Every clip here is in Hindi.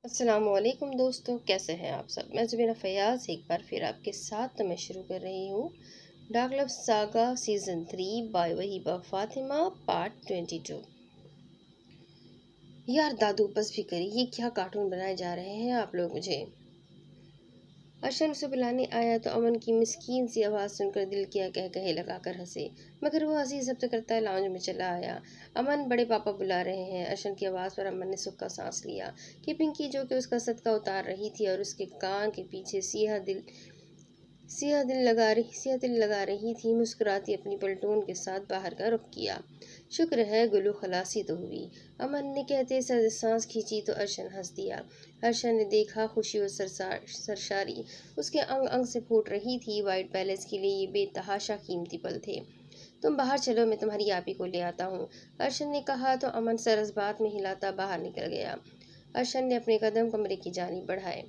अस्सलामुअलैकुम दोस्तों, कैसे हैं आप सब। मैं ज़ुबैना फ़याज़ एक बार फिर आपके साथ मैं शुरू कर रही हूँ dark love saga season 3 by Wahiba Fatima part 22। यार दादू बस भी करिए, ये क्या कार्टून बनाए जा रहे हैं आप लोग मुझे। अर्शन उसे बुलाने आया तो अमन की मिस्कीन सी आवाज़ सुनकर दिल किया कह कहे लगाकर हंसे, मगर वो हंसी जब्त करता लाउंज में चला आया। अमन, बड़े पापा बुला रहे हैं। अर्शन की आवाज़ पर अमन ने सुख का सांस लिया कि पिंकी, जो कि उसका सदका उतार रही थी और उसके कान के पीछे सिया दिल लगा रही थी, मुस्कुराती अपनी पलटून के साथ बाहर का रुख किया। शुक्र है गुलू खलासी तो हुई, अमन ने कहते सांस खींची तो अर्शन हंस दिया। अर्शन ने देखा खुशी और सरसारी उसके अंग अंग से फूट रही थी। वाइट पैलेस के लिए ये बेतहाशा कीमती पल थे। तुम बाहर चलो, मैं तुम्हारी आपी को ले आता हूँ, अर्शन ने कहा तो अमन सरस बात में हिलाता बाहर निकल गया। अर्शन ने अपने कदम कमरे की जानिब बढ़ाए।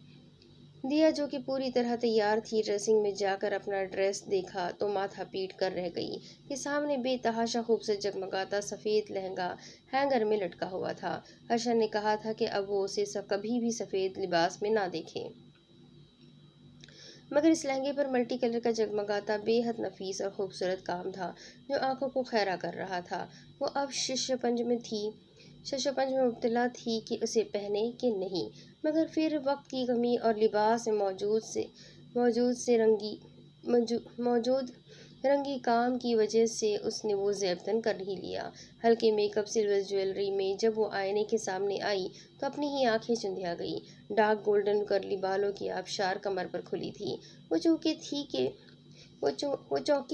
दिया, जो कि पूरी तरह तैयार थी, ड्रेसिंग में जाकर अपना ड्रेस देखा तो माथा पीट कर रह गई कि सामने बेतहाशा खूबसूरत जगमगाता सफ़ेद लहंगा हैंगर में लटका हुआ था। हर्षन ने कहा था कि अब वो उसे कभी भी सफ़ेद लिबास में ना देखे, मगर इस लहंगे पर मल्टी कलर का जगमगाता बेहद नफीस और खूबसूरत काम था जो आंखों को खैरा कर रहा था। वो अब शशपंज में मुब्तला थी कि उसे पहने कि नहीं, मगर फिर वक्त की कमी और लिबास में मौजूद से रंगी मौजूद रंगी काम की वजह से उसने वो ज़ेबतन कर ही लिया। हल्के मेकअप सिल्वर ज्वेलरी में जब वो आईने के सामने आई तो अपनी ही आंखें चुंधिया गई। डार्क गोल्डन करली बालों की आबशार कमर पर खुली थी। वो चौंकी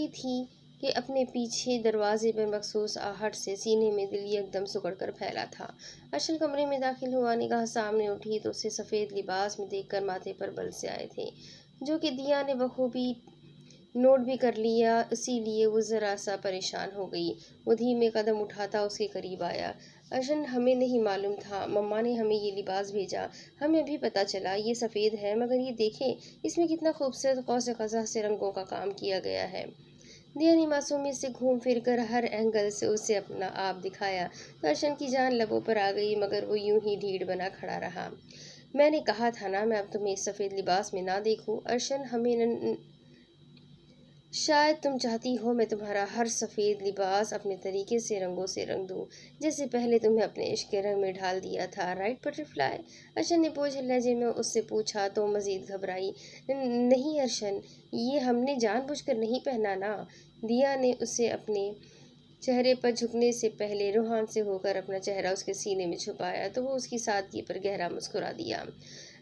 थी कि अपने पीछे दरवाजे पर मखसूस आहट से सीने में दिल एकदम सिकुड़ कर फैला था। असल कमरे में दाखिल हुआ, निगाह सामने उठी तो उसे सफ़ेद लिबास में देखकर माथे पर बल से आए थे, जो कि दिया ने बखूबी नोट भी कर लिया। इसीलिए वो ज़रा सा परेशान हो गई। वो धीमे कदम उठाता उसके करीब आया। अर्शन, हमें नहीं मालूम था, मम्मा ने हमें ये लिबास भेजा। हमें अभी पता चला ये सफ़ेद है, मगर ये देखें इसमें कितना खूबसूरत कौस कज़ा से रंगों का काम किया गया है। दिया ने मासूमियत से घूम फिर कर हर एंगल से उसे अपना आप दिखाया तो अर्शन की जान लबों पर आ गई, मगर वो यूं ही ढीठ बना खड़ा रहा। मैंने कहा था ना, मैं अब तुम्हें इस सफ़ेद लिबास में ना देखूं। अर्शन, शायद तुम चाहती हो मैं तुम्हारा हर सफ़ेद लिबास अपने तरीके से रंगों से रंग दूँ, जैसे पहले तुम्हें अपने इश्क के रंग में ढाल दिया था, राइट बटरफ्लाई। अर्शन ने बोझिल लहजे में उससे पूछा तो मज़ीद घबराई। नहीं अर्शन, ये हमने जानबूझकर नहीं पहना ना। दिया ने उसे अपने चेहरे पर झुकने से पहले रूहान से होकर अपना चेहरा उसके सीने में छुपाया तो वो उसकी सादगी पर गहरा मुस्कुरा दिया।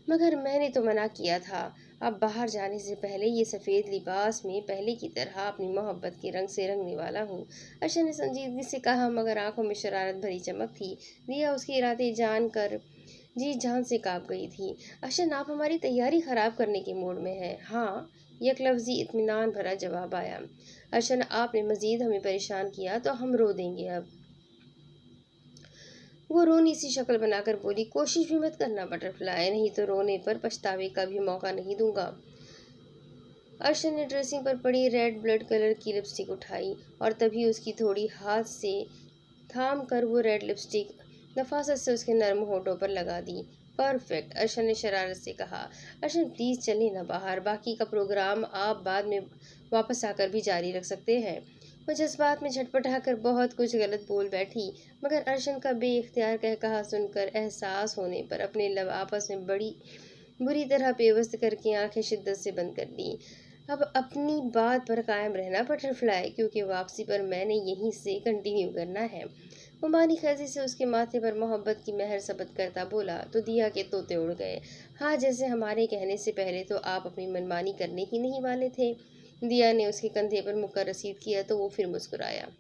मगर मैंने तो मना किया था। अब बाहर जाने से पहले ये सफ़ेद लिबास में पहले की तरह अपनी मोहब्बत के रंग से रंगने वाला हूँ, अर्शन ने संजीदगी से कहा, मगर आंखों में शरारत भरी चमक थी। दिया उसके इरादे जानकर जी जान से काँप गई थी। अर्शन, आप हमारी तैयारी खराब करने के मूड में हैं। हाँ, यकलफ्ज़ी इत्मीनान भरा जवाब आया। अर्शन, आपने मज़ीद हमें परेशान किया तो हम रो देंगे अब। वो रोनी सी शक्ल बनाकर बोली, कोशिश भी मत करना बटरफ्लाई, नहीं तो रोने पर पछतावे का भी मौका नहीं दूंगा। अर्शन ने ड्रेसिंग पर पड़ी रेड ब्लड कलर की लिपस्टिक उठाई और तभी उसकी थोड़ी हाथ से थाम कर वो रेड लिपस्टिक नफासत से उसके नर्म होठों पर लगा दी। परफेक्ट, अर्शन ने शरारत से कहा। अर्शन, प्लीज़ चलिए ना बाहर, बाकी का प्रोग्राम आप बाद में वापस आकर भी जारी रख सकते हैं। वो जज्बात में झटपटा कर बहुत कुछ गलत बोल बैठी, मगर अर्शन का बेइख्तियार कह कहा सुनकर एहसास होने पर अपने लब आपस में बड़ी बुरी तरह पेवस्त करके आंखें शिद्दत से बंद कर ली। अब अपनी बात पर कायम रहना बटरफ्लाई, क्योंकि वापसी पर मैंने यहीं से कंटिन्यू करना है। वो मानी खैजी से उसके माथे पर मोहब्बत की मेहर सबत करता बोला तो दिया के तोते उड़ गए। हाँ, जैसे हमारे कहने से पहले तो आप अपनी मनमानी करने ही नहीं वाले थे। दिया ने उसके कंधे पर मुक्का रसीद किया तो वो फिर मुस्कुराया।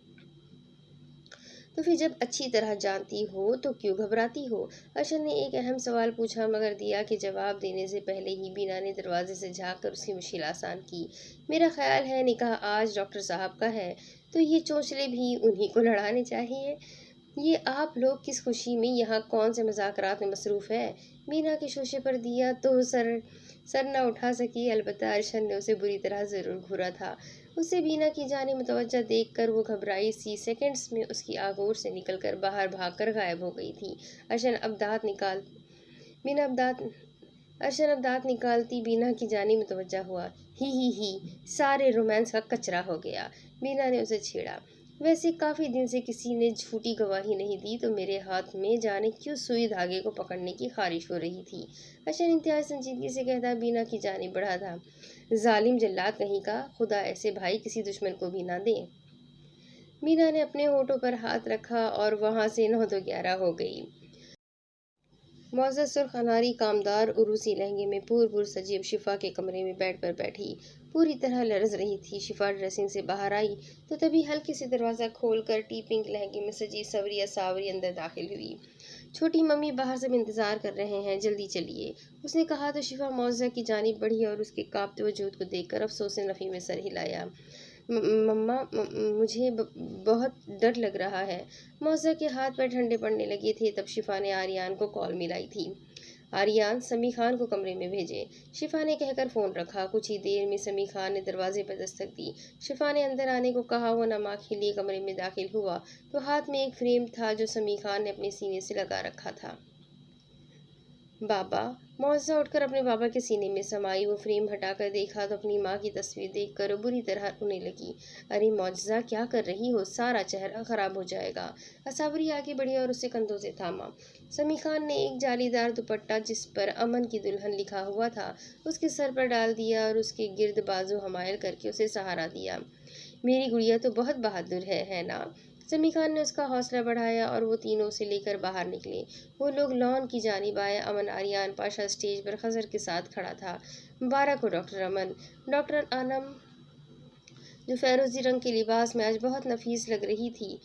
तो फिर जब अच्छी तरह जानती हो तो क्यों घबराती हो, अर्शन ने एक अहम सवाल पूछा, मगर दिया के जवाब देने से पहले ही बीना ने दरवाजे से झाँक कर उसकी मुश्किल आसान की। मेरा ख्याल है निकाह आज डॉक्टर साहब का है, तो ये चोंचले भी उन्हीं को लड़ाने चाहिए। ये आप लोग किस खुशी में यहाँ कौन से मज़ाकरात में मसरूफ़ है। मीना के शोशे पर दिया तो सर न उठा सकी, अलबत्ता अर्शन ने उसे बुरी तरह ज़रूर घूरा था। उसे बीना की जाने मुतवज्जा देखकर वो घबराई सी सेकंड्स में उसकी आगोश से निकलकर बाहर भागकर गायब हो गई थी। अर्शन अब दांत बीना अब दांत अर्शन अब दांत निकालती बीना की जानी मुतवज्जा हुआ। ही सारे रोमांस का कचरा हो गया। बीना ने उसे छेड़ा। वैसे काफी दिन से किसी ने झूठी गवाही नहीं दी तो मेरे हाथ में जाने क्यों सुई धागे को पकड़ने की ख्वाहिश हो रही थी। अर्शन इंतहाई संजीदगी से कहता। बीना की जानी बढ़ा था। जालिम जल्लाद कहीं का, खुदा ऐसे भाई किसी दुश्मन को भी ना दे। मीना ने अपने होठों पर हाथ रखा और वहां से 9 तो 11 हो गई। मौजूद सुर्ख अनारी कामदार उरूसी लहंगे में पूर सजी अब शिफा के कमरे में बेड पर बैठी पूरी तरह लरज रही थी। शिफा ड्रेसिंग से बाहर आई तो तभी हल्के से दरवाज़ा खोलकर टी पिंक लहंगे में सजी सवरिया सावरी अंदर दाखिल हुई। छोटी मम्मी बाहर सब इंतजार कर रहे हैं, जल्दी चलिए, उसने कहा तो शिफा मौजा की जानिब बढ़ी और उसके कांपते वजूद को देखकर अफसोस से नफ़ी में सर हिलाया। मम्मा मुझे बहुत डर लग रहा है। मौजा के हाथ पैर ठंडे पड़ने लगे थे तब शिफा ने आर्यान को कॉल मिलाई थी। आर्यान, समी खान को कमरे में भेजे, शिफा ने कहकर फ़ोन रखा। कुछ ही देर में समी खान ने दरवाजे पर दस्तक दी। शिफा ने अंदर आने को कहा। वो नमा के लिए कमरे में दाखिल हुआ तो हाथ में एक फ्रेम था जो समी खान ने अपने सीने से लगा रखा था। बाबा, मौजा उठकर अपने बाबा के सीने में समाई। वो फ्रेम हटाकर देखा तो अपनी माँ की तस्वीर देखकर बुरी तरह रोने लगी। अरे मौजा, क्या कर रही हो? सारा चेहरा खराब हो जाएगा। असावरी आगे बढ़ी और उसे कंधों से थामा। समी खान ने एक जालीदार दुपट्टा जिस पर अमन की दुल्हन लिखा हुआ था उसके सर पर डाल दिया और उसके गिर्द बाजू हमायल करके उसे सहारा दिया। मेरी गुड़िया तो बहुत बहादुर है ना? समी खान ने उसका हौसला बढ़ाया और वो तीनों उसे लेकर बाहर निकले। वो लोग लॉन की जानिब आए। अमन आर्यान पाशा स्टेज पर खजर के साथ खड़ा था। मुबारक हो डॉक्टर अमन। डॉक्टर आनम जो फैरोजी रंग के लिबास में आज बहुत नफीस लग रही थी,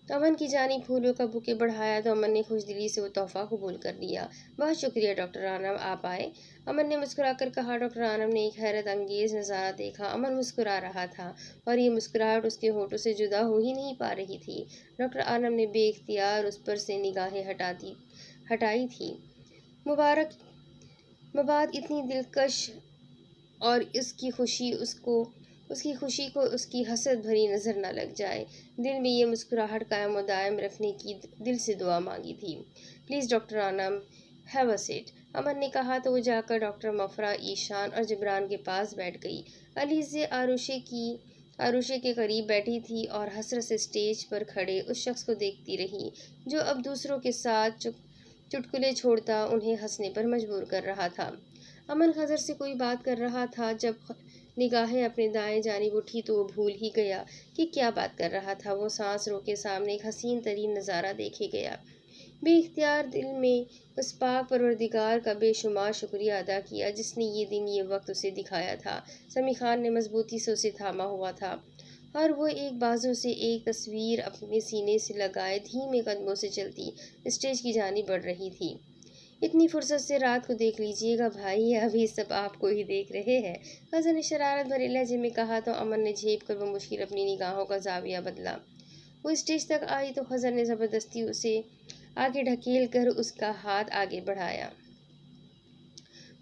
अमन की जानी फूलों का बुके बढ़ाया तो अमन ने खुशदिली से वो तोहफा कबूल कर लिया। बहुत शुक्रिया डॉक्टर आनम, आप आए, अमन ने मुस्कुराकर कहा। डॉक्टर आनम ने एक हैरत अंगेज नज़ारा देखा। अमन मुस्कुरा रहा था और ये मुस्कुराहट उसके होठों से जुदा हो ही नहीं पा रही थी। डॉक्टर आनम ने बेइख्तियार उस पर से निगाहें हटाई थी। मुबारक मबाद इतनी दिलकश और उसकी खुशी को उसकी हसरत भरी नज़र न लग जाए। दिल में ये मुस्कुराहट कायम और दायम रखने की दिल से दुआ मांगी थी। Please doctor Anam, have a seat, Aman ने कहा तो वो जाकर डॉक्टर मफरा, ईशान और जिब्रान के पास बैठ गई। अलीज़े आरुषे के करीब बैठी थी और हसरत से स्टेज पर खड़े उस शख्स को देखती रही जो अब दूसरों के साथ चुटकुले छोड़ता उन्हें हंसने पर मजबूर कर रहा था। अमन खजर से कोई बात कर रहा था। जब निगाहें अपने दाएं जानिब उठी तो वो भूल ही गया कि क्या बात कर रहा था। वो सांस रोके सामने एक हसीन तरीन नज़ारा देखे गया। बेइख्तियार दिल में उस पाक परवरदिगार का बेशुमार शुक्रिया अदा किया जिसने ये दिन ये वक्त उसे दिखाया था। समी खान ने मजबूती से उसे थामा हुआ था और वो एक बाजू से एक तस्वीर अपने सीने से लगाए धीमे कदमों से चलती स्टेज की जानिब बढ़ रही थी। इतनी फुर्सत से रात को देख लीजिएगा भाई, अभी सब आपको ही देख रहे हैं, हसन ने शरारत भरे लहजे में कहा तो अमन ने झेप कर वो मुश्किल अपनी निगाहों का जाविया बदला। वो स्टेज तक आई तो हसन ने ज़बरदस्ती उसे आगे ढकेल कर उसका हाथ आगे बढ़ाया।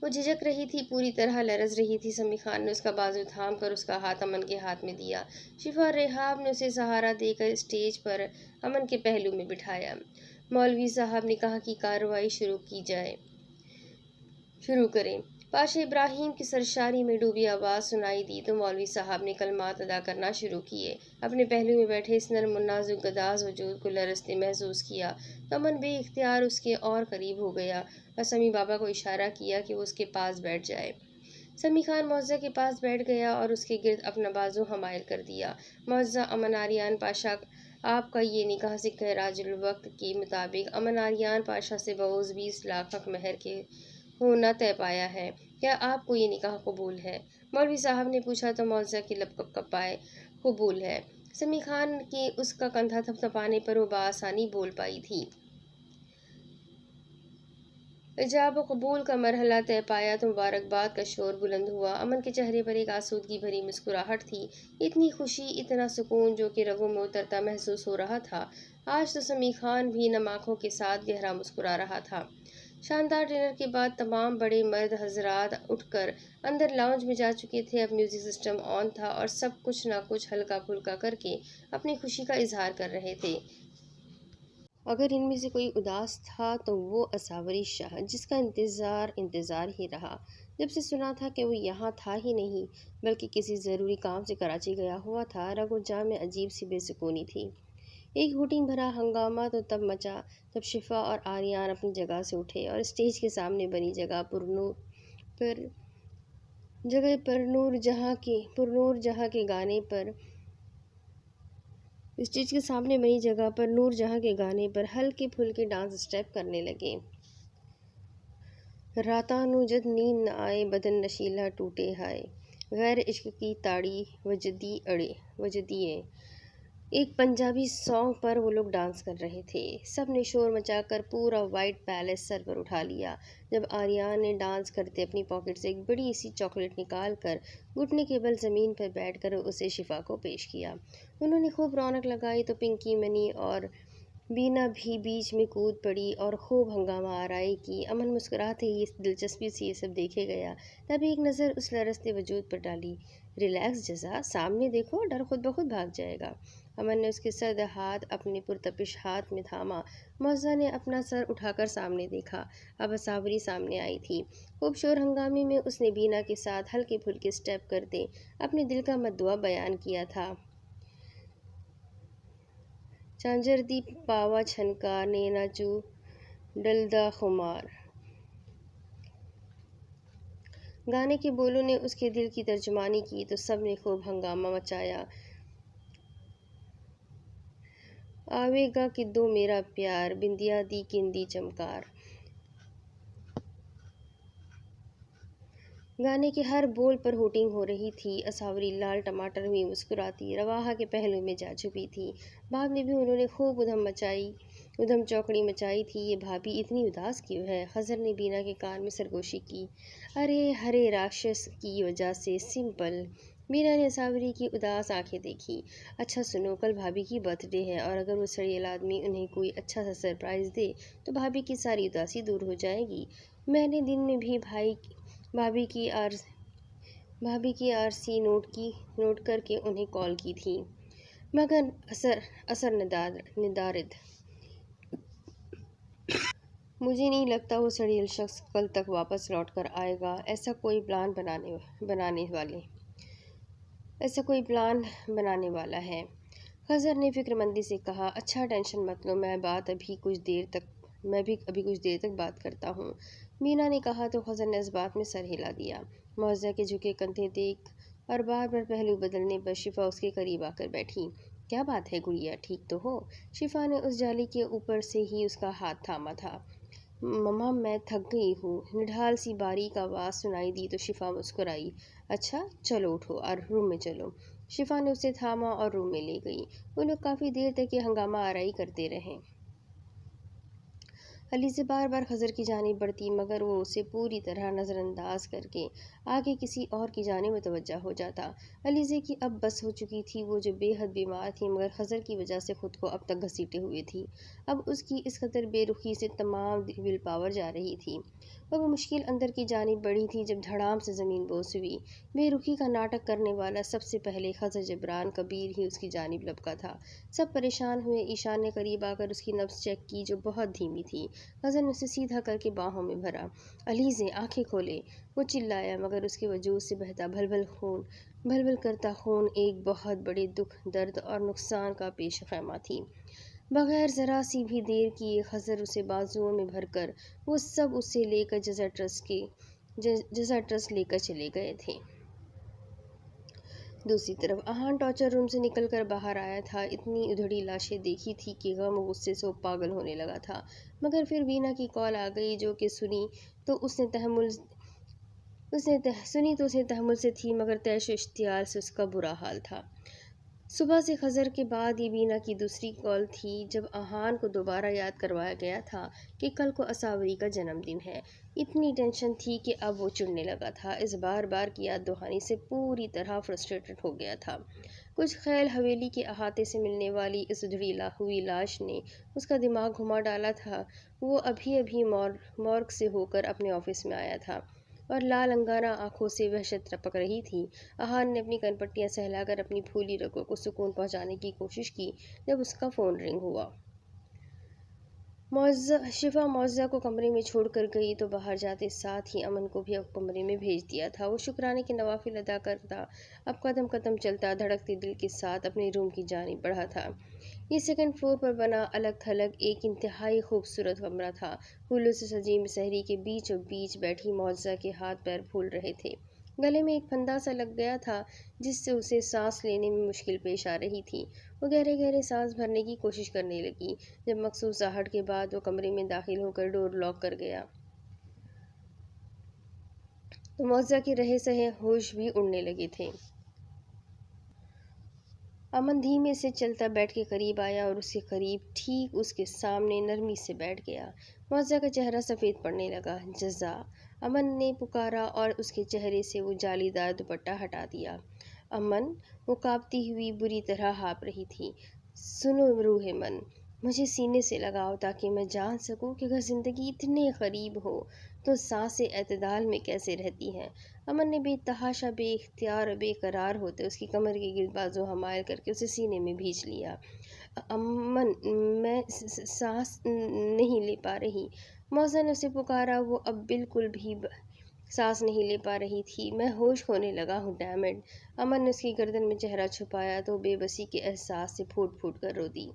वो झिझक रही थी, पूरी तरह लरज रही थी। समी खान ने उसका बाजू थाम कर उसका हाथ अमन के हाथ में दिया। शिफा रेहाब ने उसे सहारा देकर स्टेज पर अमन के पहलू में बिठाया। मौलवी साहब ने कहा कि कार्रवाई शुरू करें। पाशा इब्राहिम की सरशारी में डूबी आवाज़ सुनाई दी तो मौलवी साहब ने कलमात अदा करना शुरू किए। अपने पहलू में बैठे इस नर्म नाजुक गदाज वजूद को लरजते महसूस किया तो अमन बेइख्तियार उसके और करीब हो गया और समी बाबा को इशारा किया कि वो उसके पास बैठ जाए। समी खान मौजा के पास बैठ गया और उसके गिर्द अपना बाजू हमायल कर दिया। मौजा, अमन आर्यान पाशा, आपका ये निकाह सिक्का राजुल वक्त के मुताबिक अमन आर्यान पाशा से बऊज 20 लाख महर के होना तय पाया है। क्या आपको ये निकाह कबूल है? मौलवी साहब ने पूछा तो मौजा के लब कँपाए। कबूल है। समी खान के उसका कंधा थपथपाने पर वो बासानी बोल पाई थी। जब कबूल का मरहला तय पाया तो मुबारकबाद का शोर बुलंद हुआ। अमन के चेहरे पर एक आसूदगी भरी मुस्कुराहट थी। इतनी खुशी, इतना सुकून जो कि रगों में उतरता महसूस हो रहा था। आज तो समी खान भी नम आँखों के साथ गहरा मुस्कुरा रहा था। शानदार डिनर के बाद तमाम बड़े मर्द हजरात उठकर अंदर लाउंज में जा चुके थे। अब म्यूजिक सिस्टम ऑन था और सब कुछ ना कुछ हल्का फुल्का करके अपनी खुशी का इजहार कर रहे थे। अगर इनमें से कोई उदास था तो वो असावरी शाह, जिसका इंतज़ार इंतज़ार ही रहा। जब से सुना था कि वो यहाँ था ही नहीं, बल्कि किसी ज़रूरी काम से कराची गया हुआ था, रगो जान में अजीब सी बेसुकूनी थी। एक हुटिंग भरा हंगामा तो तब मचा, तब शिफा और आर्यन अपनी जगह से उठे और स्टेज के सामने बनी पर नूर जहाँ के गाने पर स्टेज के सामने बनी जगह पर नूर जहाँ के गाने पर हल्के फुल्के डांस स्टेप करने लगे। राता नू जद नींद न आए बदन नशीला टूटे हाय, गैर इश्क की ताड़ी वजदिए। एक पंजाबी सॉन्ग पर वो लोग डांस कर रहे थे। सब ने शोर मचाकर पूरा वाइट पैलेस सर पर उठा लिया। जब आर्यन ने डांस करते अपनी पॉकेट से एक बड़ी सी चॉकलेट निकाल कर घुटने के बल ज़मीन पर बैठकर उसे शिफा को पेश किया। उन्होंने खूब रौनक लगाई तो पिंकी मनी और बीना भी बीच में कूद पड़ी और खूब हंगामा आराई की। अमन मुस्कुराते ही दिलचस्पी से ये सब देखे गया। तभी एक नज़र उस लरसते वजूद पर डाली। रिलैक्स जज़ा, सामने देखो, डर खुद ब खुद भाग जाएगा। अमन ने उसके सर्द हाथ अपने पुरतपिश हाथ में थामा। मौजा ने अपना सर उठाकर सामने देखा। अब असावरी सामने आई थी। खूब शोर हंगामे में उसने बीना के साथ हल्के फुल्के स्टेप करते अपने दिल का मद्दुआ बयान किया था। झांझर दी पावा छनका नैना चू डलदा खुमार। गाने के बोलों ने उसके दिल की तर्जुमानी की तो सब ने खूब हंगामा मचाया। आवेगा किद्दो मेरा प्यार बिंदिया दी किंदी चमकार। गाने के हर बोल पर होटिंग हो रही थी। असावरी लाल टमाटर हुई मुस्कुराती रवाहा के पहलू में जा छुपी थी। बाद में भी उन्होंने खूब उधम चौकड़ी मचाई थी। ये भाभी इतनी उदास क्यों है? खजर ने बीना के कान में सरगोशी की। अरे हरे राक्षस की वजह से, सिंपल। बीना ने असावरी की उदास आंखें देखी। अच्छा सुनो, कल भाभी की बर्थडे है और अगर वो सड़ियल आदमी उन्हें कोई अच्छा सा सरप्राइज़ दे तो भाभी की सारी उदासी दूर हो जाएगी। मैंने दिन में भी भाभी की आर भाभी की आरसी नोट करके उन्हें कॉल की थी, मगर असर असर निदारिद। मुझे नहीं लगता वो सड़ियल शख्स कल तक वापस लौट कर आएगा। ऐसा कोई प्लान बनाने वाला है। खजर ने फिक्रमंदी से कहा। अच्छा टेंशन मत लो, मैं भी अभी कुछ देर तक बात करता हूँ। मीना ने कहा तो खजर ने इस बात में सर हिला दिया। मौजा के झुके कंधे देख और बार बार पहलू बदलने पर शिफा उसके करीब आकर बैठी। क्या बात है गुड़िया, ठीक तो हो? शिफा ने उस जाली के ऊपर से ही उसका हाथ थामा था। मम्मा मैं थक गई हूँ। निढाल सी बारीक आवाज़ सुनाई दी तो शिफा मुस्कुराई। अच्छा चलो उठो और रूम में चलो। शिफा ने उसे थामा और रूम में ले गई। वो लोग काफ़ी देर तक ये हंगामा आराई करते रहे। अली से बार बार खजर की जानिब बढ़ती, मगर वो उसे पूरी तरह नज़रअंदाज करके आगे किसी और की जानिब मुतवज्जा हो जाता। अलीज़े की अब बस हो चुकी थी। वो जो बेहद बीमार थी मगर खजर की वजह से ख़ुद को अब तक घसीटे हुए थी। अब उसकी इस कदर बेरुखी से तमाम विल पावर जा रही थी। वो मुश्किल अंदर की जानिब बढ़ी थी जब धड़ाम से ज़मीन बोस हुई। बेरुखी का नाटक करने वाला सबसे पहले खजर जबरान कबीर ही उसकी जानिब लपका था। सब परेशान हुए। ईशान ने करीब आकर उसकी नब्ज़ चेक की जो बहुत धीमी थी। हसन उसे सीधा करके बाहों में भरा। अलीज़े आंखें खोले। वो चिल्लाया मगर उसके वजूद से बहता भल करता खून एक बहुत बड़े दुख, दर्द और नुकसान का पेश खैमा थी। बगैर ज़रा सी भी देर किए खजर उसे बाजुओं में भरकर वो सब उसे लेकर जजा ट्रस्ट लेकर चले गए थे। दूसरी तरफ अहान टॉर्चर रूम से निकलकर बाहर आया था। इतनी उधड़ी लाशें देखी थी कि गम और गुस्से से वो पागल होने लगा था। मगर फिर वीना की कॉल आ गई जो कि सुनी तो उसे तहमुल से थी, मगर तैश इश्तियाल से उसका बुरा हाल था। सुबह से खजर के बाद ये बीना की दूसरी कॉल थी जब अहान को दोबारा याद करवाया गया था कि कल को असावरी का जन्मदिन है। इतनी टेंशन थी कि अब वो चिढ़ने लगा था। इस बार बार की याद दहानी से पूरी तरह फ्रस्ट्रेटेड हो गया था। कुछ ख्याल हवेली के अहाते से मिलने वाली इस उधड़ी हुई लाश ने उसका दिमाग घुमा डाला था। वो अभी अभी मॉर्ग से होकर अपने ऑफिस में आया था और लाल अंगारा आंखों से वहशत टपक रही थी। अहान ने अपनी कनपट्टियां सहलाकर अपनी फूली रगों को सुकून पहुंचाने की कोशिश की जब उसका फ़ोन रिंग हुआ। शिफा मुअज़्ज़ा को कमरे में छोड़कर गई तो बाहर जाते साथ ही अमन को भी अब कमरे में भेज दिया था। वो शुक्राने के नवाफिल अदा करता, अब कदम कदम चलता धड़कते दिल के साथ अपने रूम की जानिब बढ़ा था। ये सेकंड फ्लोर पर बना अलग थलग एक इंतहाई खूबसूरत कमरा था। फूलों से सजी सहरी के बीचों बीच बैठी मुअज़्ज़ा के हाथ पैर फूल रहे थे। गले में एक फंदा सा लग गया था जिससे उसे सांस लेने में मुश्किल पेश आ रही थी। वो गहरे गहरे सांस भरने की कोशिश करने लगी। जब मखसूस आहट के बाद वो कमरे में दाखिल होकर डोर लॉक कर गया तो मुअज़्ज़ा के रहे सहे होश भी उड़ने लगे थे। अमन धीमे से चलता बैठ के करीब आया और उसके करीब ठीक उसके सामने नरमी से बैठ गया। मुअज़्ज़ा का चेहरा सफ़ेद पड़ने लगा। जज़ा, अमन ने पुकारा और उसके चेहरे से वो जालीदार दुपट्टा हटा दिया। अमन, वो कांपती हुई बुरी तरह हाँप रही थी। सुनो रूहे मन, मुझे सीने से लगाओ ताकि मैं जान सकूं कि अगर ज़िंदगी इतने करीब हो तो सांसें एतदाल में कैसे रहती हैं। अमन ने बेतहाशा बेइख्तियार और बेकरार होते उसकी कमर के गिर्द बाजू हमायल करके उसे सीने में भींच लिया। अमन, मैं सांस नहीं ले पा रही। मौजा ने उसे पुकारा। वो अब बिल्कुल भी सांस नहीं ले पा रही थी। मैं होश खोने लगा हूँ, डैम इट। अमन ने उसकी गर्दन में चेहरा छुपाया तो बेबसी के एहसास से फूट फूट कर रो दी।